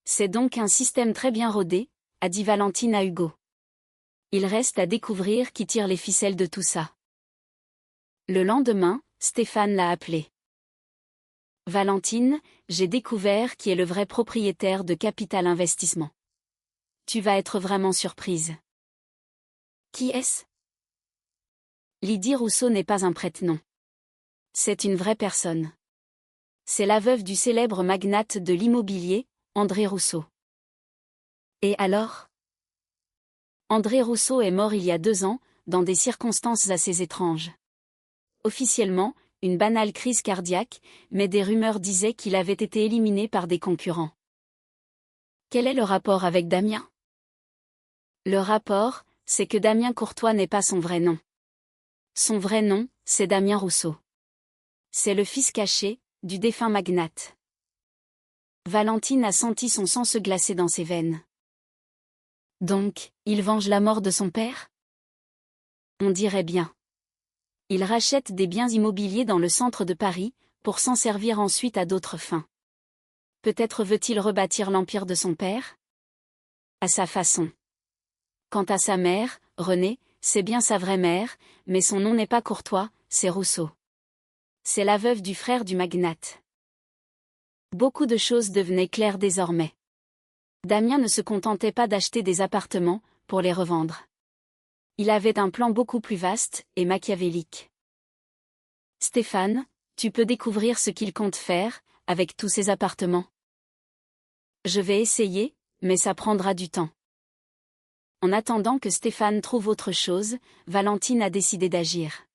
C'est donc un système très bien rodé, a dit Valentine à Hugo. Il reste à découvrir qui tire les ficelles de tout ça. Le lendemain, Stéphane l'a appelé. Valentine, j'ai découvert qui est le vrai propriétaire de Capital Investissement. Tu vas être vraiment surprise. Qui est-ce? Lydie Rousseau n'est pas un prête-nom. C'est une vraie personne. C'est la veuve du célèbre magnate de l'immobilier, André Rousseau. Et alors? André Rousseau est mort il y a 2 ans, dans des circonstances assez étranges. Officiellement, une banale crise cardiaque, mais des rumeurs disaient qu'il avait été éliminé par des concurrents. Quel est le rapport avec Damien? Le rapport, c'est que Damien Courtois n'est pas son vrai nom. Son vrai nom, c'est Damien Rousseau. C'est le fils caché du défunt magnate. Valentine a senti son sang se glacer dans ses veines. Donc, il venge la mort de son père? On dirait bien. Il rachète des biens immobiliers dans le centre de Paris, pour s'en servir ensuite à d'autres fins. Peut-être veut-il rebâtir l'empire de son père? À sa façon. Quant à sa mère, Renée, c'est bien sa vraie mère, mais son nom n'est pas Courtois, c'est Rousseau. C'est la veuve du frère du magnate. Beaucoup de choses devenaient claires désormais. Damien ne se contentait pas d'acheter des appartements, pour les revendre. Il avait un plan beaucoup plus vaste et machiavélique. Stéphane, tu peux découvrir ce qu'il compte faire, avec tous ces appartements. Je vais essayer, mais ça prendra du temps. En attendant que Stéphane trouve autre chose, Valentine a décidé d'agir.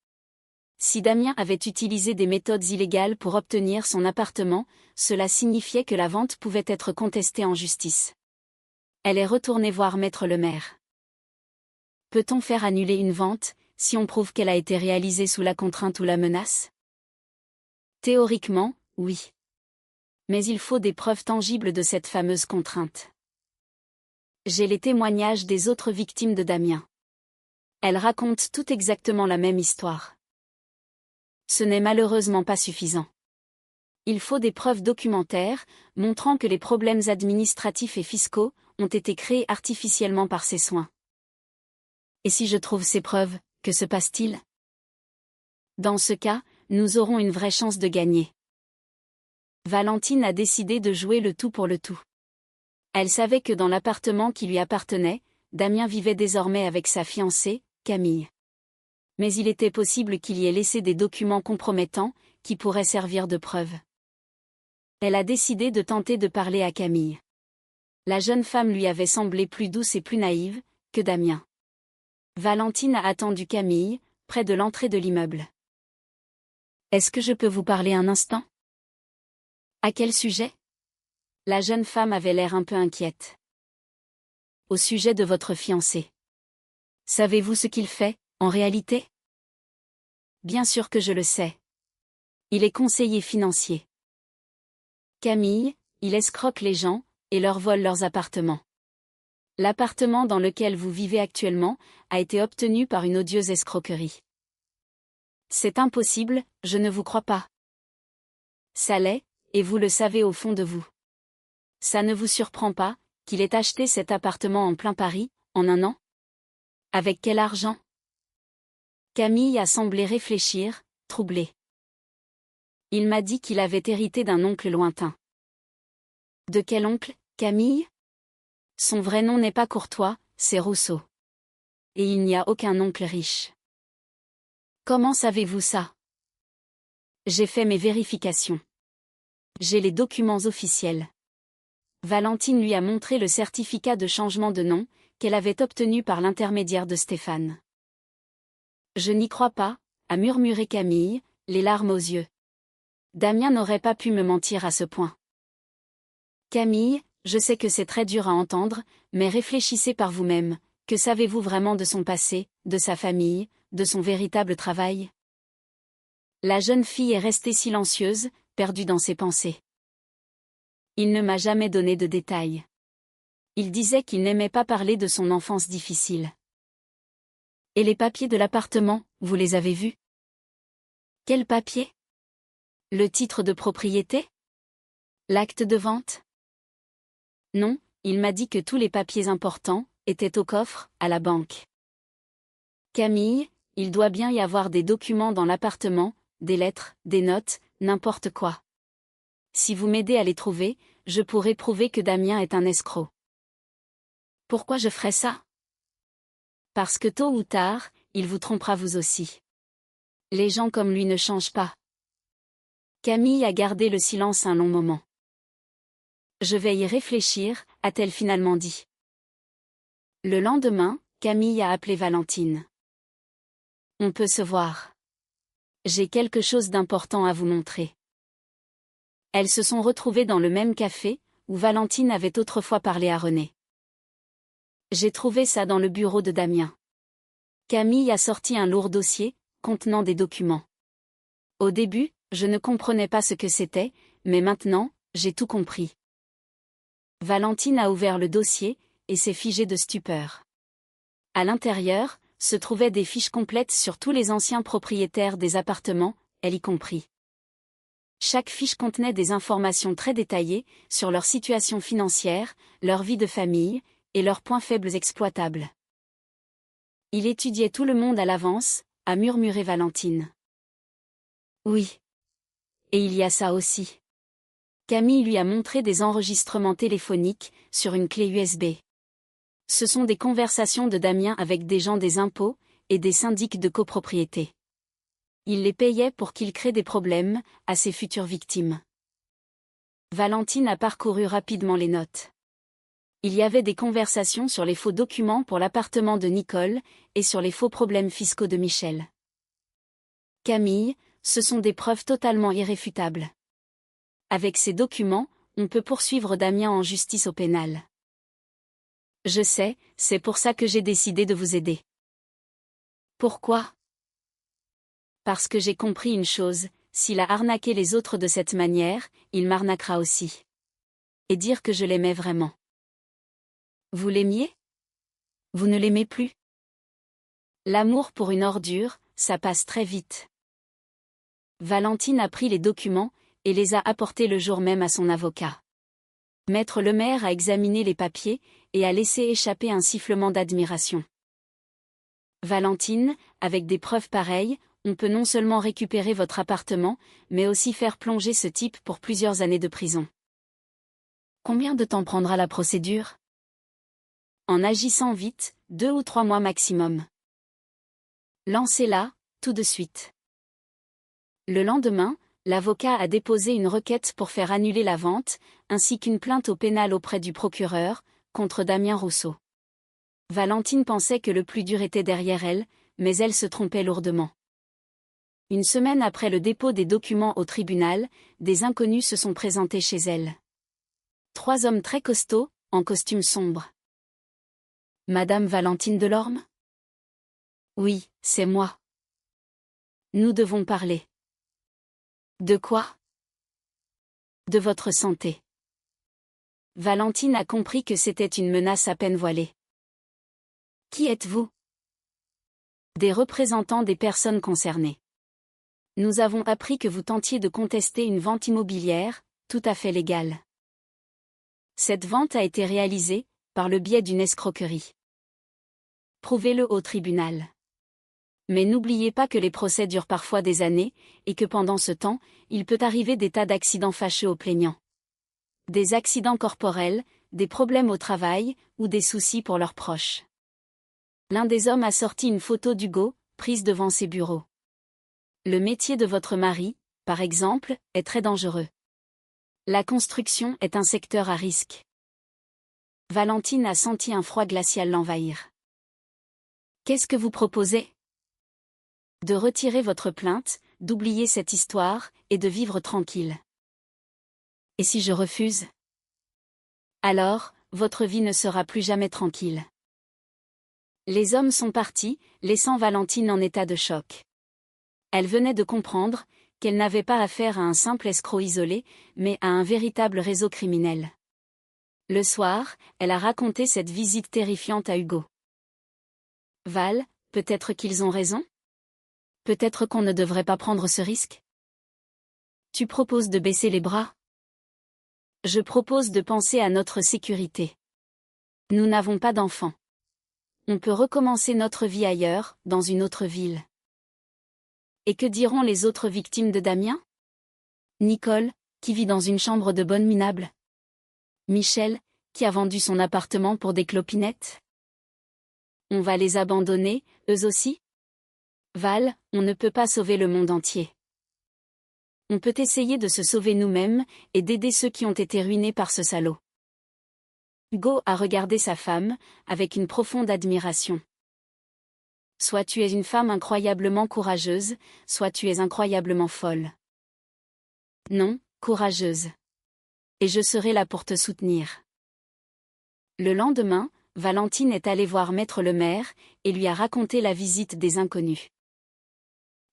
Si Damien avait utilisé des méthodes illégales pour obtenir son appartement, cela signifiait que la vente pouvait être contestée en justice. Elle est retournée voir Maître Lemaire. Peut-on faire annuler une vente, si on prouve qu'elle a été réalisée sous la contrainte ou la menace? Théoriquement, oui. Mais il faut des preuves tangibles de cette fameuse contrainte. J'ai les témoignages des autres victimes de Damien. Elles racontent toutes exactement la même histoire. Ce n'est malheureusement pas suffisant. Il faut des preuves documentaires, montrant que les problèmes administratifs et fiscaux ont été créés artificiellement par ces soins. Et si je trouve ces preuves, que se passe-t-il? Dans ce cas, nous aurons une vraie chance de gagner. Valentine a décidé de jouer le tout pour le tout. Elle savait que dans l'appartement qui lui appartenait, Damien vivait désormais avec sa fiancée, Camille. Mais il était possible qu'il y ait laissé des documents compromettants, qui pourraient servir de preuve. Elle a décidé de tenter de parler à Camille. La jeune femme lui avait semblé plus douce et plus naïve que Damien. Valentine a attendu Camille, près de l'entrée de l'immeuble. « Est-ce que je peux vous parler un instant ? » « À quel sujet ? » La jeune femme avait l'air un peu inquiète. « Au sujet de votre fiancé. Savez-vous ce qu'il fait, en réalité ? » « Bien sûr que je le sais. Il est conseiller financier. » « Camille, il escroque les gens, et leur vole leurs appartements. L'appartement dans lequel vous vivez actuellement a été obtenu par une odieuse escroquerie. » « C'est impossible, je ne vous crois pas. » « Ça l'est, et vous le savez au fond de vous. Ça ne vous surprend pas, qu'il ait acheté cet appartement en plein Paris, en un an ? Avec quel argent ? Camille a semblé réfléchir, troublée. Il m'a dit qu'il avait hérité d'un oncle lointain. De quel oncle, Camille ? Son vrai nom n'est pas Courtois, c'est Rousseau. Et il n'y a aucun oncle riche. Comment savez-vous ça ? J'ai fait mes vérifications. J'ai les documents officiels. Valentine lui a montré le certificat de changement de nom, qu'elle avait obtenu par l'intermédiaire de Stéphane. Je n'y crois pas, a murmuré Camille, les larmes aux yeux. Damien n'aurait pas pu me mentir à ce point. Camille, je sais que c'est très dur à entendre, mais réfléchissez par vous-même, que savez-vous vraiment de son passé, de sa famille, de son véritable travail ? La jeune fille est restée silencieuse, perdue dans ses pensées. Il ne m'a jamais donné de détails. Il disait qu'il n'aimait pas parler de son enfance difficile. Et les papiers de l'appartement, vous les avez vus ? Quels papiers ? Le titre de propriété ? L'acte de vente ? Non, il m'a dit que tous les papiers importants étaient au coffre, à la banque. Camille, il doit bien y avoir des documents dans l'appartement, des lettres, des notes, n'importe quoi. Si vous m'aidez à les trouver, je pourrai prouver que Damien est un escroc. Pourquoi je ferais ça ? Parce que tôt ou tard, il vous trompera vous aussi. Les gens comme lui ne changent pas. Camille a gardé le silence un long moment. Je vais y réfléchir, a-t-elle finalement dit. Le lendemain, Camille a appelé Valentine. On peut se voir. J'ai quelque chose d'important à vous montrer. Elles se sont retrouvées dans le même café, où Valentine avait autrefois parlé à René. J'ai trouvé ça dans le bureau de Damien. Camille a sorti un lourd dossier, contenant des documents. Au début, je ne comprenais pas ce que c'était, mais maintenant, j'ai tout compris. Valentine a ouvert le dossier, et s'est figée de stupeur. À l'intérieur, se trouvaient des fiches complètes sur tous les anciens propriétaires des appartements, elle y compris. Chaque fiche contenait des informations très détaillées sur leur situation financière, leur vie de famille, et leurs points faibles exploitables. Il étudiait tout le monde à l'avance, a murmuré Valentine. Oui. Et il y a ça aussi. Camille lui a montré des enregistrements téléphoniques, sur une clé USB. Ce sont des conversations de Damien avec des gens des impôts, et des syndics de copropriété. Il les payait pour qu'ils créent des problèmes, à ses futures victimes. Valentine a parcouru rapidement les notes. Il y avait des conversations sur les faux documents pour l'appartement de Nicole, et sur les faux problèmes fiscaux de Michel. Camille, ce sont des preuves totalement irréfutables. Avec ces documents, on peut poursuivre Damien en justice au pénal. Je sais, c'est pour ça que j'ai décidé de vous aider. Pourquoi ? Parce que j'ai compris une chose, s'il a arnaqué les autres de cette manière, il m'arnaquera aussi. Et dire que je l'aimais vraiment. Vous l'aimiez? Vous ne l'aimez plus? L'amour pour une ordure, ça passe très vite. Valentine a pris les documents, et les a apportés le jour même à son avocat. Maître Lemaire a examiné les papiers, et a laissé échapper un sifflement d'admiration. Valentine, avec des preuves pareilles, on peut non seulement récupérer votre appartement, mais aussi faire plonger ce type pour plusieurs années de prison. Combien de temps prendra la procédure? En agissant vite, 2 ou 3 mois maximum. Lancez-la, tout de suite. Le lendemain, l'avocat a déposé une requête pour faire annuler la vente, ainsi qu'une plainte au pénal auprès du procureur, contre Damien Rousseau. Valentine pensait que le plus dur était derrière elle, mais elle se trompait lourdement. Une semaine après le dépôt des documents au tribunal, des inconnus se sont présentés chez elle. 3 hommes très costauds, en costume sombre. Madame Valentine Delorme? Oui, c'est moi. Nous devons parler. De quoi? De votre santé. Valentine a compris que c'était une menace à peine voilée. Qui êtes-vous? Des représentants des personnes concernées. Nous avons appris que vous tentiez de contester une vente immobilière, tout à fait légale. Cette vente a été réalisée, par le biais d'une escroquerie. Prouvez-le au tribunal. Mais n'oubliez pas que les procès durent parfois des années, et que pendant ce temps, il peut arriver des tas d'accidents fâcheux aux plaignants. Des accidents corporels, des problèmes au travail, ou des soucis pour leurs proches. L'un des hommes a sorti une photo d'Hugo, prise devant ses bureaux. Le métier de votre mari, par exemple, est très dangereux. La construction est un secteur à risque. Valentine a senti un froid glacial l'envahir. Qu'est-ce que vous proposez? De retirer votre plainte, d'oublier cette histoire, et de vivre tranquille. Et si je refuse? Alors, votre vie ne sera plus jamais tranquille. Les hommes sont partis, laissant Valentine en état de choc. Elle venait de comprendre qu'elle n'avait pas affaire à un simple escroc isolé, mais à un véritable réseau criminel. Le soir, elle a raconté cette visite terrifiante à Hugo. Val, peut-être qu'ils ont raison? Peut-être qu'on ne devrait pas prendre ce risque? Tu proposes de baisser les bras? Je propose de penser à notre sécurité. Nous n'avons pas d'enfants. On peut recommencer notre vie ailleurs, dans une autre ville. Et que diront les autres victimes de Damien? Nicole, qui vit dans une chambre de bonne minable. Michel, qui a vendu son appartement pour des clopinettes. On va les abandonner, eux aussi? Val, on ne peut pas sauver le monde entier. On peut essayer de se sauver nous-mêmes, et d'aider ceux qui ont été ruinés par ce salaud. Hugo a regardé sa femme, avec une profonde admiration. Soit tu es une femme incroyablement courageuse, soit tu es incroyablement folle. Non, courageuse. Et je serai là pour te soutenir. Le lendemain, Valentine est allée voir Maître Lemaire, et lui a raconté la visite des inconnus.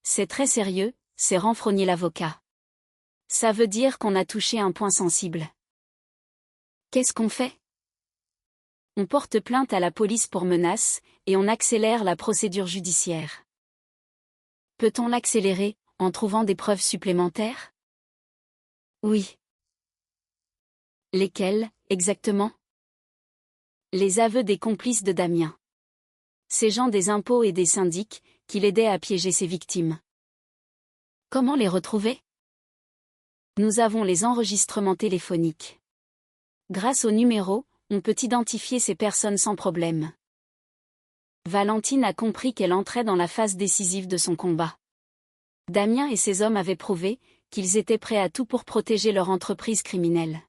C'est très sérieux, s'est renfrogné l'avocat. Ça veut dire qu'on a touché un point sensible. Qu'est-ce qu'on fait? On porte plainte à la police pour menace, et on accélère la procédure judiciaire. Peut-on l'accélérer, en trouvant des preuves supplémentaires? Oui. Lesquelles, exactement? Les aveux des complices de Damien. Ces gens des impôts et des syndics, qui l'aidaient à piéger ses victimes. Comment les retrouver? Nous avons les enregistrements téléphoniques. Grâce au numéro, on peut identifier ces personnes sans problème. Valentine a compris qu'elle entrait dans la phase décisive de son combat. Damien et ses hommes avaient prouvé qu'ils étaient prêts à tout pour protéger leur entreprise criminelle.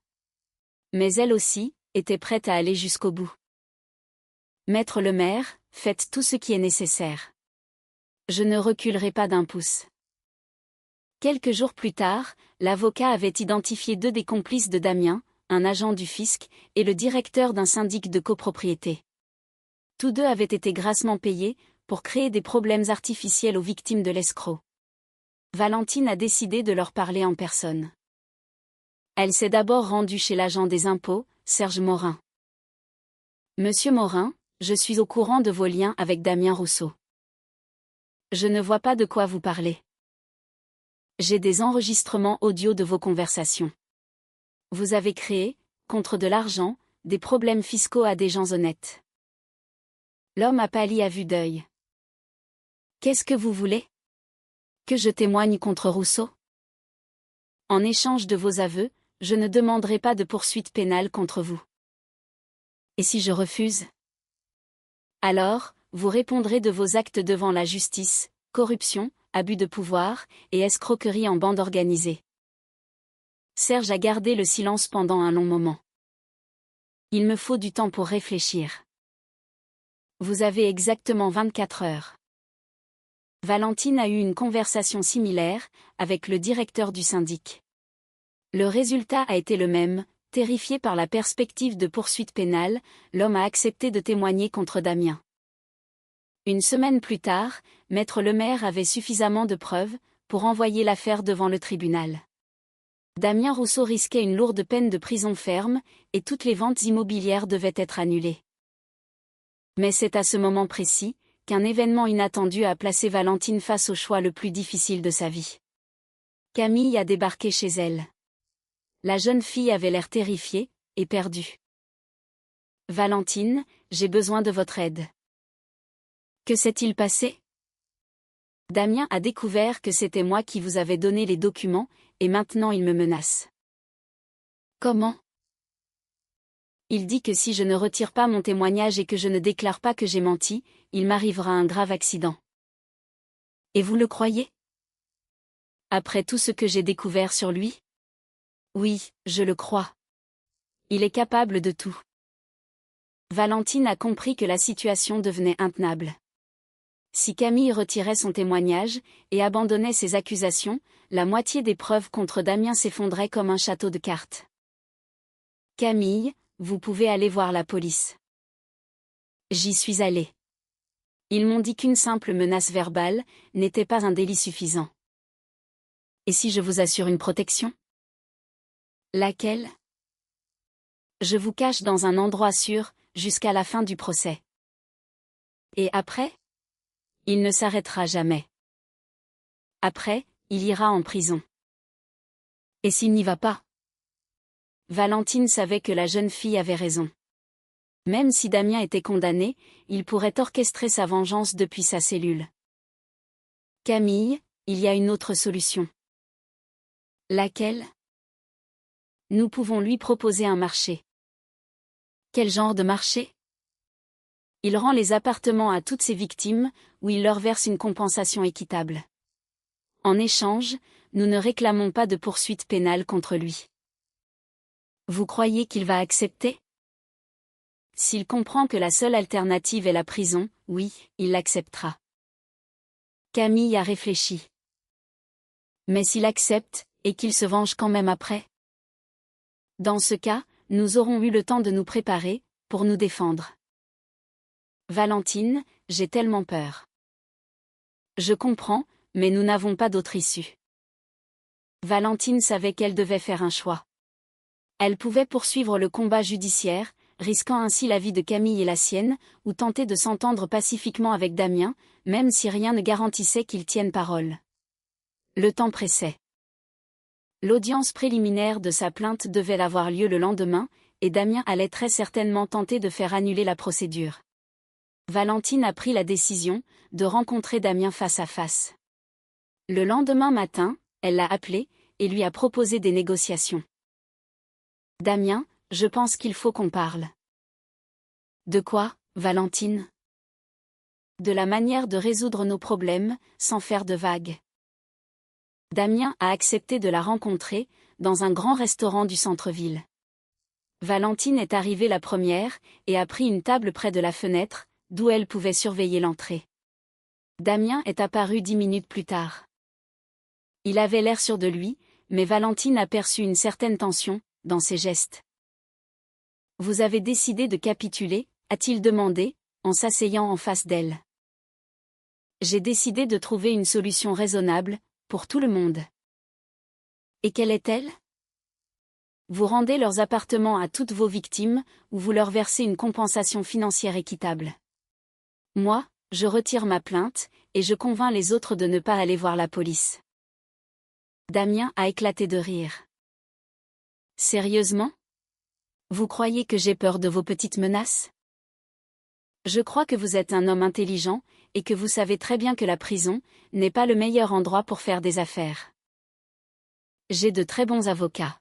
Mais elle aussi, était prête à aller jusqu'au bout. Maître Lemaire, faites tout ce qui est nécessaire. Je ne reculerai pas d'un pouce. Quelques jours plus tard, l'avocat avait identifié 2 des complices de Damien, un agent du fisc, et le directeur d'un syndic de copropriété. Tous 2 avaient été grassement payés, pour créer des problèmes artificiels aux victimes de l'escroc. Valentine a décidé de leur parler en personne. Elle s'est d'abord rendue chez l'agent des impôts, Serge Morin. Monsieur Morin, je suis au courant de vos liens avec Damien Rousseau. Je ne vois pas de quoi vous parlez. J'ai des enregistrements audio de vos conversations. Vous avez créé, contre de l'argent, des problèmes fiscaux à des gens honnêtes. L'homme a pâli à vue d'œil. Qu'est-ce que vous voulez? Que je témoigne contre Rousseau? En échange de vos aveux, je ne demanderai pas de poursuite pénale contre vous. Et si je refuse? Alors, vous répondrez de vos actes devant la justice, corruption, abus de pouvoir, et escroquerie en bande organisée. Serge a gardé le silence pendant un long moment. Il me faut du temps pour réfléchir. Vous avez exactement 24 heures. Valentine a eu une conversation similaire, avec le directeur du syndic. Le résultat a été le même, terrifié par la perspective de poursuite pénale, l'homme a accepté de témoigner contre Damien. Une semaine plus tard, Maître Lemaire avait suffisamment de preuves pour envoyer l'affaire devant le tribunal. Damien Rousseau risquait une lourde peine de prison ferme, et toutes les ventes immobilières devaient être annulées. Mais c'est à ce moment précis qu'un événement inattendu a placé Valentine face au choix le plus difficile de sa vie. Camille a débarqué chez elle. La jeune fille avait l'air terrifiée et perdue. « Valentine, j'ai besoin de votre aide. » Que s'est-il passé? Damien a découvert que c'était moi qui vous avais donné les documents, et maintenant il me menace. Comment? Il dit que si je ne retire pas mon témoignage et que je ne déclare pas que j'ai menti, il m'arrivera un grave accident. Et vous le croyez? Après tout ce que j'ai découvert sur lui? Oui, je le crois. Il est capable de tout. Valentine a compris que la situation devenait intenable. Si Camille retirait son témoignage et abandonnait ses accusations, la moitié des preuves contre Damien s'effondrait comme un château de cartes. Camille, vous pouvez aller voir la police. J'y suis allée. Ils m'ont dit qu'une simple menace verbale n'était pas un délit suffisant. Et si je vous assure une protection? Laquelle? Je vous cache dans un endroit sûr, jusqu'à la fin du procès. Et après? Il ne s'arrêtera jamais. Après, il ira en prison. Et s'il n'y va pas? Valentine savait que la jeune fille avait raison. Même si Damien était condamné, il pourrait orchestrer sa vengeance depuis sa cellule. Camille, il y a une autre solution. Laquelle? Nous pouvons lui proposer un marché. Quel genre de marché? Il rend les appartements à toutes ses victimes, où il leur verse une compensation équitable. En échange, nous ne réclamons pas de poursuite pénale contre lui. Vous croyez qu'il va accepter? S'il comprend que la seule alternative est la prison, oui, il l'acceptera. Camille a réfléchi. Mais s'il accepte, et qu'il se venge quand même après? Dans ce cas, nous aurons eu le temps de nous préparer, pour nous défendre. Valentine, j'ai tellement peur. Je comprends, mais nous n'avons pas d'autre issue. Valentine savait qu'elle devait faire un choix. Elle pouvait poursuivre le combat judiciaire, risquant ainsi la vie de Camille et la sienne, ou tenter de s'entendre pacifiquement avec Damien, même si rien ne garantissait qu'il tienne parole. Le temps pressait. L'audience préliminaire de sa plainte devait avoir lieu le lendemain, et Damien allait très certainement tenter de faire annuler la procédure. Valentine a pris la décision de rencontrer Damien face à face. Le lendemain matin, elle l'a appelé, et lui a proposé des négociations. « Damien, je pense qu'il faut qu'on parle. » De quoi, Valentine? De la manière de résoudre nos problèmes, sans faire de vagues. Damien a accepté de la rencontrer, dans un grand restaurant du centre-ville. Valentine est arrivée la première, et a pris une table près de la fenêtre, d'où elle pouvait surveiller l'entrée. Damien est apparu 10 minutes plus tard. Il avait l'air sûr de lui, mais Valentine aperçut une certaine tension dans ses gestes. « Vous avez décidé de capituler ?» a-t-il demandé, en s'asseyant en face d'elle. « J'ai décidé de trouver une solution raisonnable, pour tout le monde. Et quelle est-elle? Vous rendez leurs appartements à toutes vos victimes, ou vous leur versez une compensation financière équitable. Moi, je retire ma plainte, et je convainc les autres de ne pas aller voir la police. Damien a éclaté de rire. Sérieusement? Vous croyez que j'ai peur de vos petites menaces? Je crois que vous êtes un homme intelligent, et que vous savez très bien que la prison n'est pas le meilleur endroit pour faire des affaires. J'ai de très bons avocats.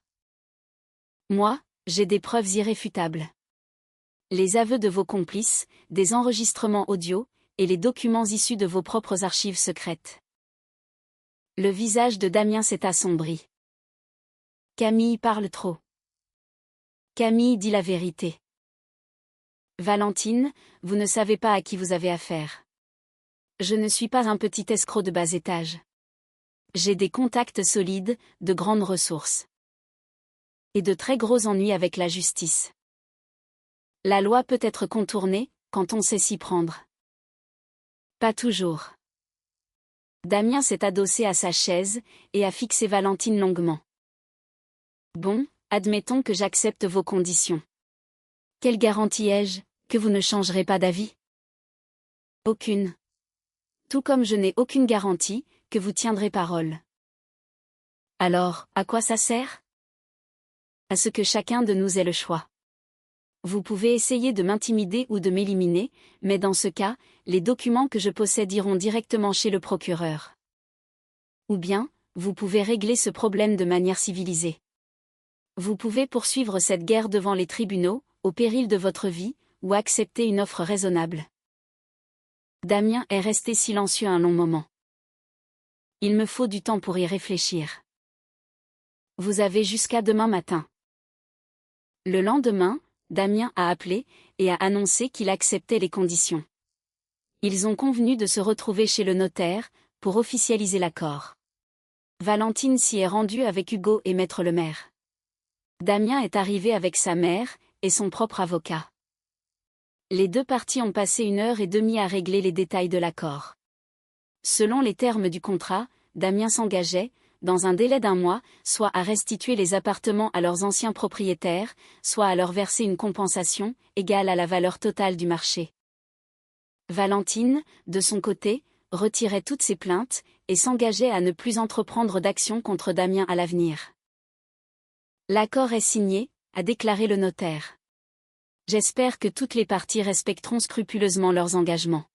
Moi, j'ai des preuves irréfutables. Les aveux de vos complices, des enregistrements audio, et les documents issus de vos propres archives secrètes. Le visage de Damien s'est assombri. Camille parle trop. Camille dit la vérité. Valentine, vous ne savez pas à qui vous avez affaire. Je ne suis pas un petit escroc de bas étage. J'ai des contacts solides, de grandes ressources. Et de très gros ennuis avec la justice. La loi peut être contournée, quand on sait s'y prendre. Pas toujours. Damien s'est adossé à sa chaise, et a fixé Valentine longuement. Bon, admettons que j'accepte vos conditions. Quelle garantie ai-je, que vous ne changerez pas d'avis? Aucune. Tout comme je n'ai aucune garantie, que vous tiendrez parole. Alors, à quoi ça sert? À ce que chacun de nous ait le choix. Vous pouvez essayer de m'intimider ou de m'éliminer, mais dans ce cas, les documents que je possède iront directement chez le procureur. Ou bien, vous pouvez régler ce problème de manière civilisée. Vous pouvez poursuivre cette guerre devant les tribunaux, au péril de votre vie, ou accepter une offre raisonnable. Damien est resté silencieux un long moment. Il me faut du temps pour y réfléchir. Vous avez jusqu'à demain matin. Le lendemain, Damien a appelé, et a annoncé qu'il acceptait les conditions. Ils ont convenu de se retrouver chez le notaire, pour officialiser l'accord. Valentine s'y est rendue avec Hugo et Maître Lemaire. Damien est arrivé avec sa mère, et son propre avocat. Les deux parties ont passé 1h30 à régler les détails de l'accord. Selon les termes du contrat, Damien s'engageait, dans un délai d'1 mois, soit à restituer les appartements à leurs anciens propriétaires, soit à leur verser une compensation, égale à la valeur totale du marché. Valentine, de son côté, retirait toutes ses plaintes, et s'engageait à ne plus entreprendre d'action contre Damien à l'avenir. L'accord est signé, a déclaré le notaire. J'espère que toutes les parties respecteront scrupuleusement leurs engagements.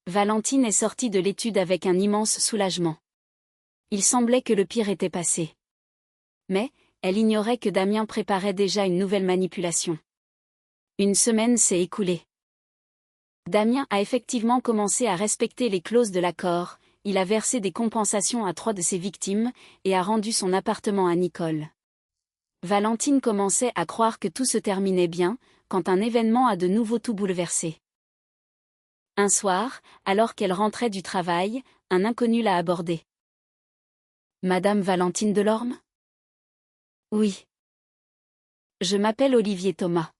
Valentine est sortie de l'étude avec un immense soulagement. Il semblait que le pire était passé. Mais, elle ignorait que Damien préparait déjà une nouvelle manipulation. Une semaine s'est écoulée. Damien a effectivement commencé à respecter les clauses de l'accord, il a versé des compensations à 3 de ses victimes, et a rendu son appartement à Nicole. Valentine commençait à croire que tout se terminait bien, quand un événement a de nouveau tout bouleversé. Un soir, alors qu'elle rentrait du travail, un inconnu l'a abordée. Madame Valentine Delorme? Oui. Je m'appelle Olivier Thomas.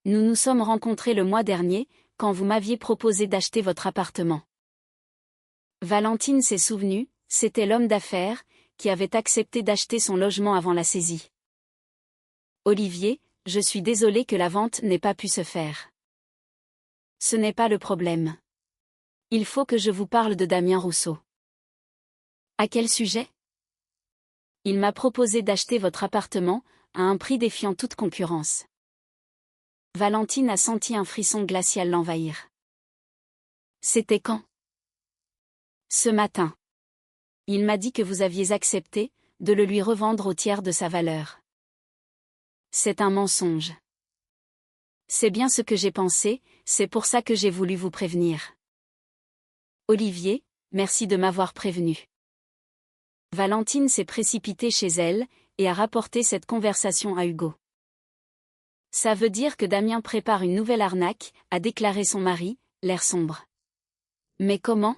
Nous nous sommes rencontrés le mois dernier, quand vous m'aviez proposé d'acheter votre appartement. Valentine s'est souvenue, c'était l'homme d'affaires, qui avait accepté d'acheter son logement avant la saisie. Olivier, je suis désolée que la vente n'ait pas pu se faire. Ce n'est pas le problème. Il faut que je vous parle de Damien Rousseau. À quel sujet? Il m'a proposé d'acheter votre appartement, à un prix défiant toute concurrence. Valentine a senti un frisson glacial l'envahir. C'était quand? Ce matin. Il m'a dit que vous aviez accepté, de le lui revendre au tiers de sa valeur. C'est un mensonge. C'est bien ce que j'ai pensé, c'est pour ça que j'ai voulu vous prévenir. Olivier, merci de m'avoir prévenu. Valentine s'est précipitée chez elle, et a rapporté cette conversation à Hugo. Ça veut dire que Damien prépare une nouvelle arnaque, a déclaré son mari, l'air sombre. Mais comment?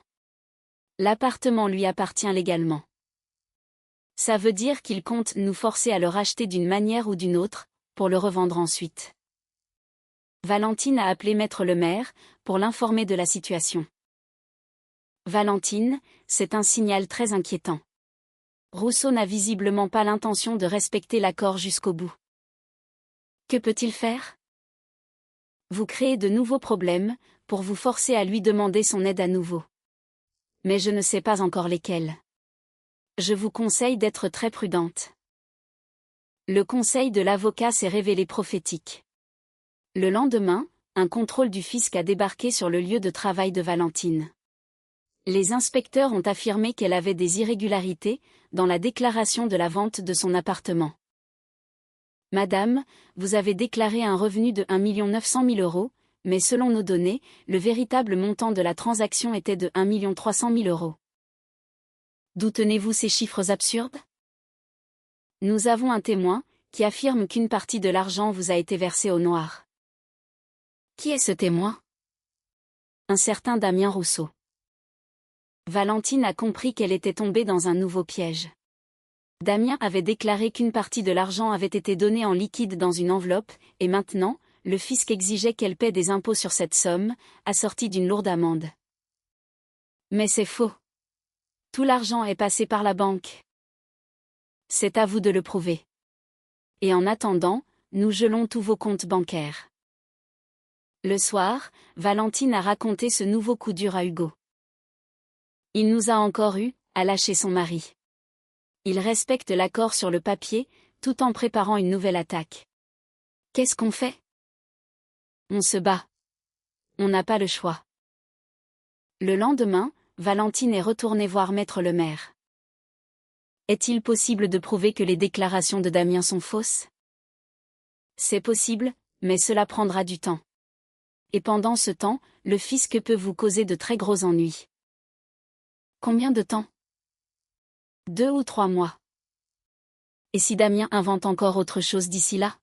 L'appartement lui appartient légalement. Ça veut dire qu'il compte nous forcer à le racheter d'une manière ou d'une autre, pour le revendre ensuite. Valentine a appelé Maître Lemaire, pour l'informer de la situation. Valentine, c'est un signal très inquiétant. Rousseau n'a visiblement pas l'intention de respecter l'accord jusqu'au bout. Que peut-il faire? Vous créez de nouveaux problèmes, pour vous forcer à lui demander son aide à nouveau. Mais je ne sais pas encore lesquels. Je vous conseille d'être très prudente. Le conseil de l'avocat s'est révélé prophétique. Le lendemain, un contrôle du fisc a débarqué sur le lieu de travail de Valentine. Les inspecteurs ont affirmé qu'elle avait des irrégularités dans la déclaration de la vente de son appartement. Madame, vous avez déclaré un revenu de 1 900 000 euros, mais selon nos données, le véritable montant de la transaction était de 1 300 000 euros. D'où tenez-vous ces chiffres absurdes? Nous avons un témoin qui affirme qu'une partie de l'argent vous a été versée au noir. Qui est ce témoin? Un certain Damien Rousseau. Valentine a compris qu'elle était tombée dans un nouveau piège. Damien avait déclaré qu'une partie de l'argent avait été donnée en liquide dans une enveloppe, et maintenant, le fisc exigeait qu'elle paie des impôts sur cette somme, assortie d'une lourde amende. Mais c'est faux. Tout l'argent est passé par la banque. C'est à vous de le prouver. Et en attendant, nous gelons tous vos comptes bancaires. Le soir, Valentine a raconté ce nouveau coup dur à Hugo. Il nous a encore eu, à lâcher son mari. Il respecte l'accord sur le papier, tout en préparant une nouvelle attaque. Qu'est-ce qu'on fait? On se bat. On n'a pas le choix. Le lendemain, Valentine est retournée voir Maître le maire. Est-il possible de prouver que les déclarations de Damien sont fausses? C'est possible, mais cela prendra du temps. Et pendant ce temps, le fisc peut vous causer de très gros ennuis. Combien de temps? 2 ou 3 mois. Et si Damien invente encore autre chose d'ici là?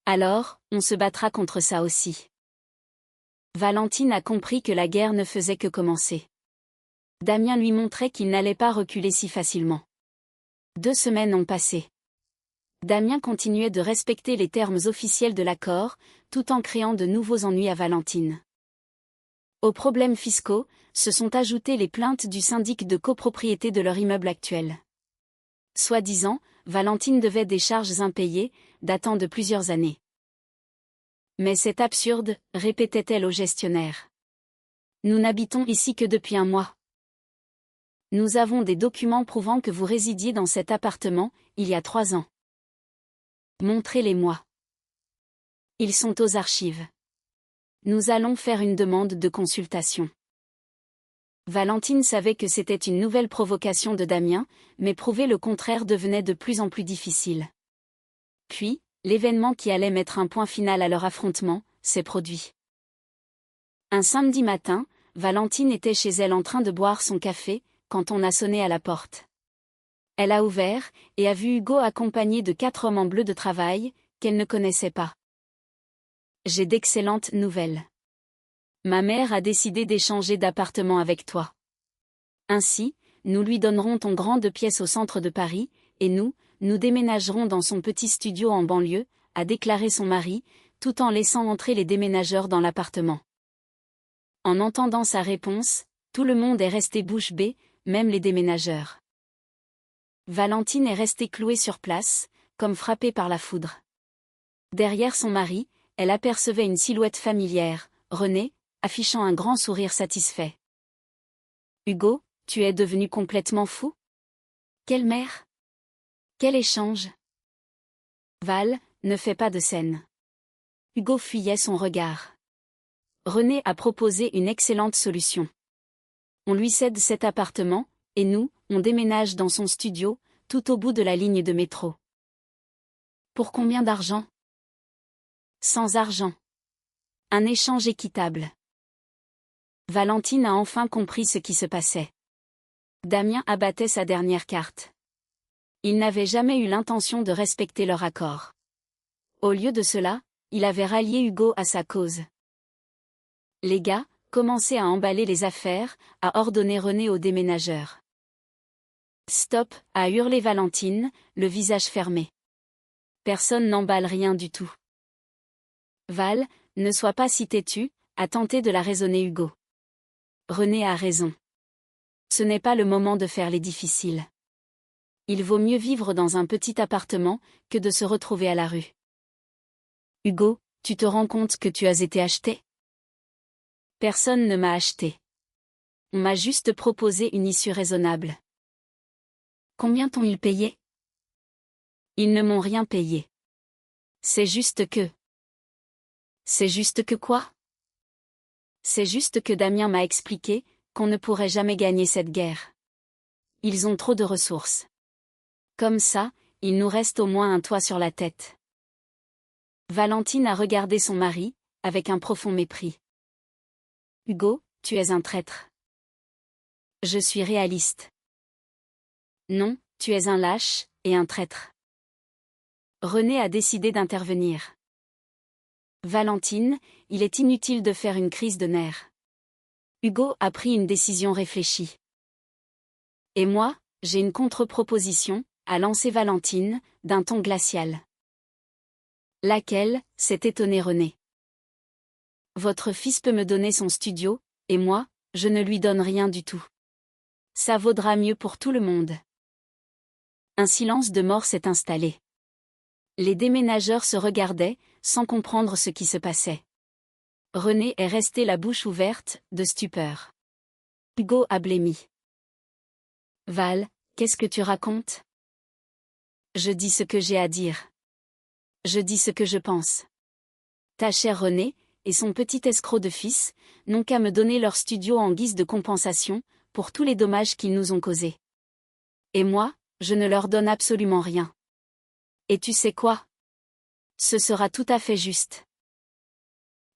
Alors, on se battra contre ça aussi. Valentine a compris que la guerre ne faisait que commencer. Damien lui montrait qu'il n'allait pas reculer si facilement. 2 semaines ont passé. Damien continuait de respecter les termes officiels de l'accord, tout en créant de nouveaux ennuis à Valentine. Aux problèmes fiscaux, se sont ajoutées les plaintes du syndic de copropriété de leur immeuble actuel. Soi-disant, Valentine devait des charges impayées, datant de plusieurs années. Mais c'est absurde, répétait-elle au gestionnaire. Nous n'habitons ici que depuis 1 mois. Nous avons des documents prouvant que vous résidiez dans cet appartement, il y a 3 ans. Montrez-les-moi. Ils sont aux archives. Nous allons faire une demande de consultation. Valentine savait que c'était une nouvelle provocation de Damien, mais prouver le contraire devenait de plus en plus difficile. Puis, l'événement qui allait mettre un point final à leur affrontement, s'est produit. Un samedi matin, Valentine était chez elle en train de boire son café, quand on a sonné à la porte. Elle a ouvert, et a vu Hugo accompagné de 4 hommes en bleu de travail, qu'elle ne connaissait pas. J'ai d'excellentes nouvelles. Ma mère a décidé d'échanger d'appartement avec toi. Ainsi, nous lui donnerons ton grande pièce au centre de Paris, et nous déménagerons dans son petit studio en banlieue, a déclaré son mari, tout en laissant entrer les déménageurs dans l'appartement. En entendant sa réponse, tout le monde est resté bouche bée, même les déménageurs. Valentine est restée clouée sur place, comme frappée par la foudre. Derrière son mari, elle apercevait une silhouette familière, René, affichant un grand sourire satisfait. Hugo, tu es devenu complètement fou? Quelle mère? Quel échange? Val, ne fais pas de scène. Hugo fuyait son regard. René a proposé une excellente solution. On lui cède cet appartement, et nous, on déménage dans son studio, tout au bout de la ligne de métro. Pour combien d'argent? Sans argent. Un échange équitable. Valentine a enfin compris ce qui se passait. Damien abattait sa dernière carte. Il n'avait jamais eu l'intention de respecter leur accord. Au lieu de cela, il avait rallié Hugo à sa cause. Les gars, commençaient à emballer les affaires, a ordonné René aux déménageurs. Stop, a hurlé Valentine, le visage fermé. Personne n'emballe rien du tout. Val, ne sois pas si têtu, a tenté de la raisonner Hugo. René a raison. Ce n'est pas le moment de faire les difficiles. Il vaut mieux vivre dans un petit appartement que de se retrouver à la rue. Hugo, tu te rends compte que tu as été acheté? Personne ne m'a acheté. On m'a juste proposé une issue raisonnable. Combien t'ont-ils payé? Ils ne m'ont rien payé. C'est juste que... C'est juste que quoi? C'est juste que Damien m'a expliqué qu'on ne pourrait jamais gagner cette guerre. Ils ont trop de ressources. Comme ça, il nous reste au moins un toit sur la tête. Valentine a regardé son mari, avec un profond mépris. Hugo, tu es un traître. Je suis réaliste. Non, tu es un lâche, et un traître. René a décidé d'intervenir. Valentine, il est inutile de faire une crise de nerfs. Hugo a pris une décision réfléchie. Et moi, j'ai une contre-proposition, a lancé Valentine, d'un ton glacial. Laquelle, s'est étonné René. Votre fils peut me donner son studio, et moi, je ne lui donne rien du tout. Ça vaudra mieux pour tout le monde. Un silence de mort s'est installé. Les déménageurs se regardaient, sans comprendre ce qui se passait. René est resté la bouche ouverte, de stupeur. Hugo a blêmi. Val, qu'est-ce que tu racontes? Je dis ce que j'ai à dire. Je dis ce que je pense. Ta chère René, et son petit escroc de fils, n'ont qu'à me donner leur studio en guise de compensation, pour tous les dommages qu'ils nous ont causés. Et moi, je ne leur donne absolument rien. Et tu sais quoi? Ce sera tout à fait juste.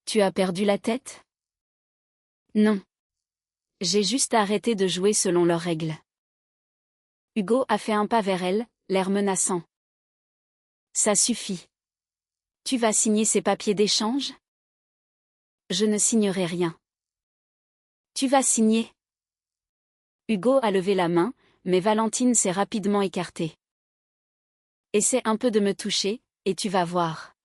Tu as perdu la tête? Non. J'ai juste arrêté de jouer selon leurs règles. Hugo a fait un pas vers elle, l'air menaçant. Ça suffit. Tu vas signer ces papiers d'échange? Je ne signerai rien. Tu vas signer. Hugo a levé la main, mais Valentine s'est rapidement écartée. Essaie un peu de me toucher, et tu vas voir.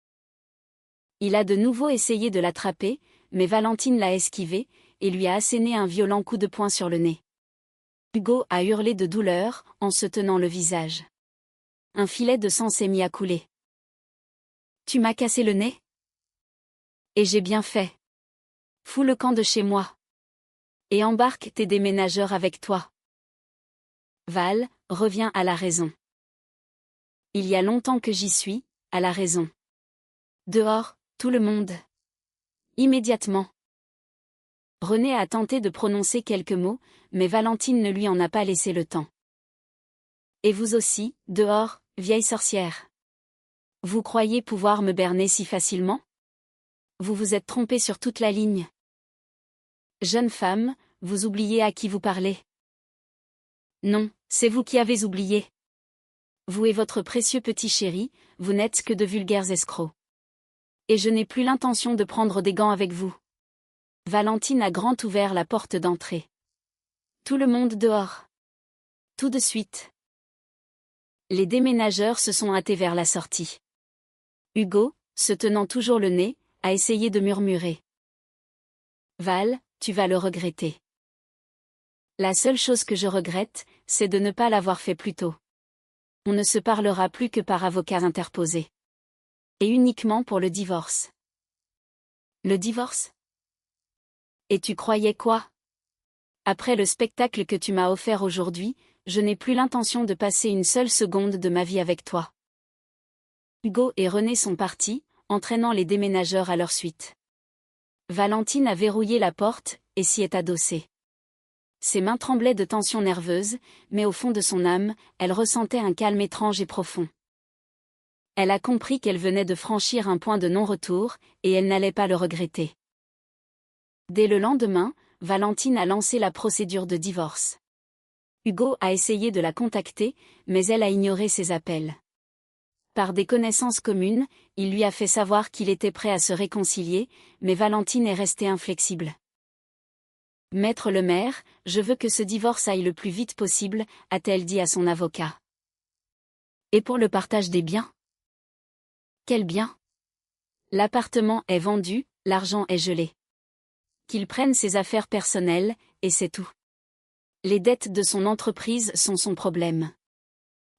Il a de nouveau essayé de l'attraper, mais Valentine l'a esquivé, et lui a asséné un violent coup de poing sur le nez. Hugo a hurlé de douleur, en se tenant le visage. Un filet de sang s'est mis à couler. Tu m'as cassé le nez? Et j'ai bien fait. Fous le camp de chez moi. Et embarque tes déménageurs avec toi. Val, reviens à la raison. Il y a longtemps que j'y suis, à la raison. Dehors, tout le monde. Immédiatement. René a tenté de prononcer quelques mots, mais Valentine ne lui en a pas laissé le temps. Et vous aussi, dehors, vieille sorcière. Vous croyez pouvoir me berner si facilement? Vous vous êtes trompé sur toute la ligne. Jeune femme, vous oubliez à qui vous parlez. Non, c'est vous qui avez oublié. Vous et votre précieux petit chéri, vous n'êtes que de vulgaires escrocs. Et je n'ai plus l'intention de prendre des gants avec vous. Valentine a grand ouvert la porte d'entrée. Tout le monde dehors. Tout de suite. Les déménageurs se sont hâtés vers la sortie. Hugo, se tenant toujours le nez, a essayé de murmurer. Val, tu vas le regretter. La seule chose que je regrette, c'est de ne pas l'avoir fait plus tôt. On ne se parlera plus que par avocats interposés. Et uniquement pour le divorce. Le divorce? Et tu croyais quoi? Après le spectacle que tu m'as offert aujourd'hui, je n'ai plus l'intention de passer une seule seconde de ma vie avec toi. Hugo et René sont partis, entraînant les déménageurs à leur suite. Valentine a verrouillé la porte, et s'y est adossée. Ses mains tremblaient de tension nerveuse, mais au fond de son âme, elle ressentait un calme étrange et profond. Elle a compris qu'elle venait de franchir un point de non-retour, et elle n'allait pas le regretter. Dès le lendemain, Valentine a lancé la procédure de divorce. Hugo a essayé de la contacter, mais elle a ignoré ses appels. Par des connaissances communes, il lui a fait savoir qu'il était prêt à se réconcilier, mais Valentine est restée inflexible. Maître le maire, je veux que ce divorce aille le plus vite possible, a-t-elle dit à son avocat. Et pour le partage des biens? Quel bien? L'appartement est vendu, l'argent est gelé. Qu'il prenne ses affaires personnelles, et c'est tout. Les dettes de son entreprise sont son problème.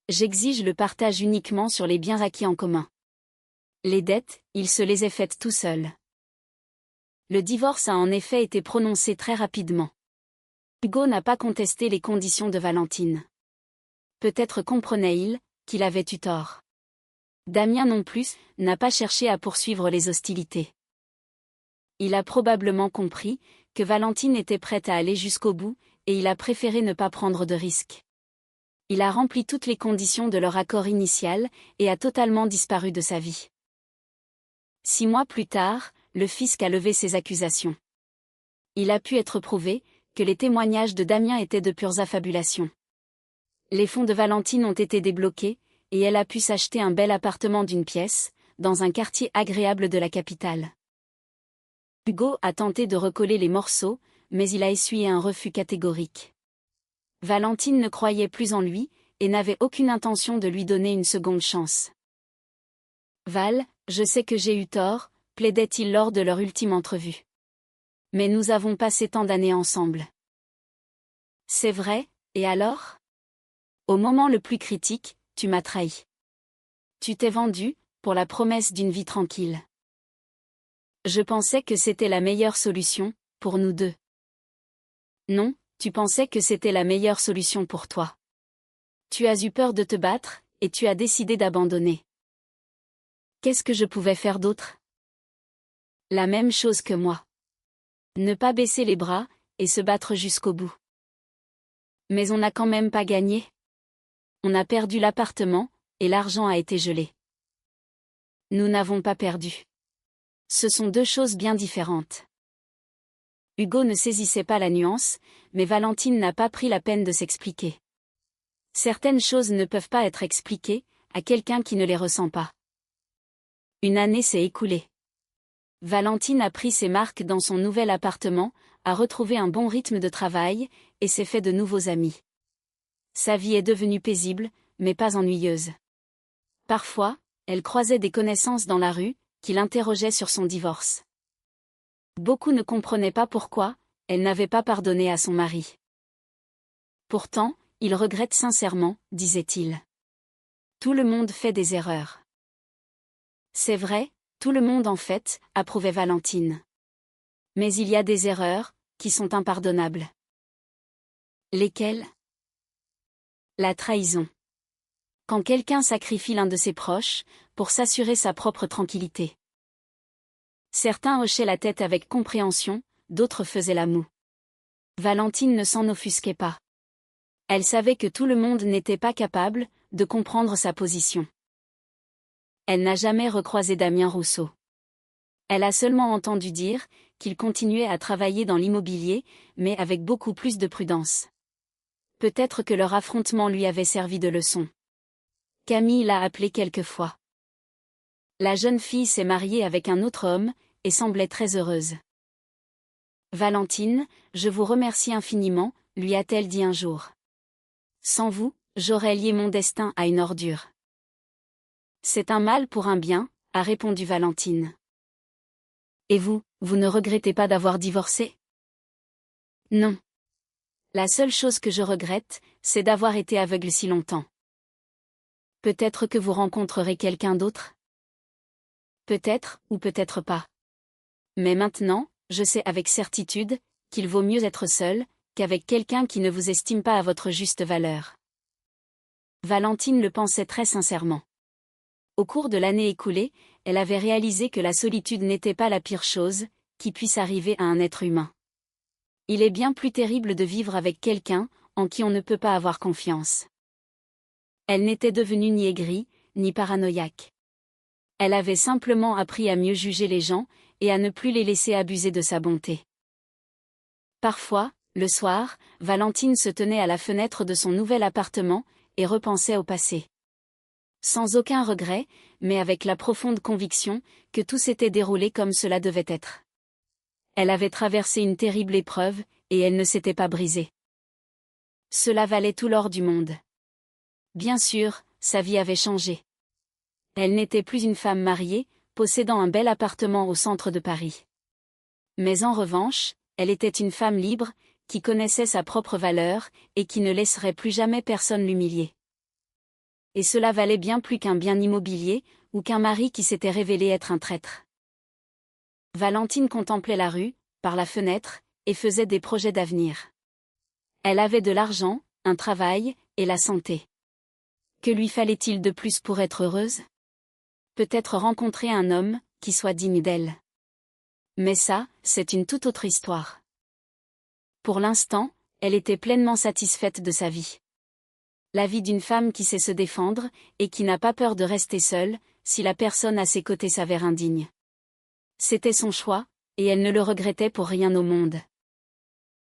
J'exige le partage uniquement sur les biens acquis en commun. Les dettes, il se les est faites tout seul. Le divorce a en effet été prononcé très rapidement. Hugo n'a pas contesté les conditions de Valentine. Peut-être comprenait-il qu'il avait eu tort. Damien non plus n'a pas cherché à poursuivre les hostilités. Il a probablement compris que Valentine était prête à aller jusqu'au bout, et il a préféré ne pas prendre de risques. Il a rempli toutes les conditions de leur accord initial et a totalement disparu de sa vie. 6 mois plus tard, le fisc a levé ses accusations. Il a pu être prouvé que les témoignages de Damien étaient de pures affabulations. Les fonds de Valentine ont été débloqués, et elle a pu s'acheter un bel appartement d'une pièce, dans un quartier agréable de la capitale. Hugo a tenté de recoller les morceaux, mais il a essuyé un refus catégorique. Valentine ne croyait plus en lui, et n'avait aucune intention de lui donner une seconde chance. Val, je sais que j'ai eu tort, plaidait-il lors de leur ultime entrevue. Mais nous avons passé tant d'années ensemble. C'est vrai, et alors ? Au moment le plus critique, tu m'as trahi. Tu t'es vendu, pour la promesse d'une vie tranquille. Je pensais que c'était la meilleure solution, pour nous deux. Non, tu pensais que c'était la meilleure solution pour toi. Tu as eu peur de te battre, et tu as décidé d'abandonner. Qu'est-ce que je pouvais faire d'autre ? La même chose que moi. Ne pas baisser les bras, et se battre jusqu'au bout. Mais on n'a quand même pas gagné. On a perdu l'appartement, et l'argent a été gelé. Nous n'avons pas perdu. Ce sont deux choses bien différentes. Hugo ne saisissait pas la nuance, mais Valentine n'a pas pris la peine de s'expliquer. Certaines choses ne peuvent pas être expliquées à quelqu'un qui ne les ressent pas. Une année s'est écoulée. Valentine a pris ses marques dans son nouvel appartement, a retrouvé un bon rythme de travail, et s'est fait de nouveaux amis. Sa vie est devenue paisible, mais pas ennuyeuse. Parfois, elle croisait des connaissances dans la rue, qui l'interrogeaient sur son divorce. Beaucoup ne comprenaient pas pourquoi elle n'avait pas pardonné à son mari. Pourtant, il regrette sincèrement, disait-il. Tout le monde fait des erreurs. C'est vrai, tout le monde en fait, approuvait Valentine. Mais il y a des erreurs, qui sont impardonnables. Lesquelles ? La trahison. Quand quelqu'un sacrifie l'un de ses proches, pour s'assurer sa propre tranquillité. Certains hochaient la tête avec compréhension, d'autres faisaient la moue. Valentine ne s'en offusquait pas. Elle savait que tout le monde n'était pas capable de comprendre sa position. Elle n'a jamais recroisé Damien Rousseau. Elle a seulement entendu dire qu'il continuait à travailler dans l'immobilier, mais avec beaucoup plus de prudence. Peut-être que leur affrontement lui avait servi de leçon. Camille l'a appelé quelquefois. La jeune fille s'est mariée avec un autre homme, et semblait très heureuse. Valentine, je vous remercie infiniment, lui a-t-elle dit un jour. Sans vous, j'aurais lié mon destin à une ordure. C'est un mal pour un bien, a répondu Valentine. Et vous, vous ne regrettez pas d'avoir divorcé ? Non. La seule chose que je regrette, c'est d'avoir été aveugle si longtemps. Peut-être que vous rencontrerez quelqu'un d'autre ? Peut-être, ou peut-être pas. Mais maintenant, je sais avec certitude qu'il vaut mieux être seul qu'avec quelqu'un qui ne vous estime pas à votre juste valeur. Valentine le pensait très sincèrement. Au cours de l'année écoulée, elle avait réalisé que la solitude n'était pas la pire chose qui puisse arriver à un être humain. Il est bien plus terrible de vivre avec quelqu'un en qui on ne peut pas avoir confiance. Elle n'était devenue ni aigrie, ni paranoïaque. Elle avait simplement appris à mieux juger les gens et à ne plus les laisser abuser de sa bonté. Parfois, le soir, Valentine se tenait à la fenêtre de son nouvel appartement et repensait au passé. Sans aucun regret, mais avec la profonde conviction que tout s'était déroulé comme cela devait être. Elle avait traversé une terrible épreuve, et elle ne s'était pas brisée. Cela valait tout l'or du monde. Bien sûr, sa vie avait changé. Elle n'était plus une femme mariée, possédant un bel appartement au centre de Paris. Mais en revanche, elle était une femme libre, qui connaissait sa propre valeur, et qui ne laisserait plus jamais personne l'humilier. Et cela valait bien plus qu'un bien immobilier, ou qu'un mari qui s'était révélé être un traître. Valentine contemplait la rue, par la fenêtre, et faisait des projets d'avenir. Elle avait de l'argent, un travail, et la santé. Que lui fallait-il de plus pour être heureuse? Peut-être rencontrer un homme, qui soit digne d'elle. Mais ça, c'est une toute autre histoire. Pour l'instant, elle était pleinement satisfaite de sa vie. La vie d'une femme qui sait se défendre, et qui n'a pas peur de rester seule, si la personne à ses côtés s'avère indigne. C'était son choix, et elle ne le regrettait pour rien au monde.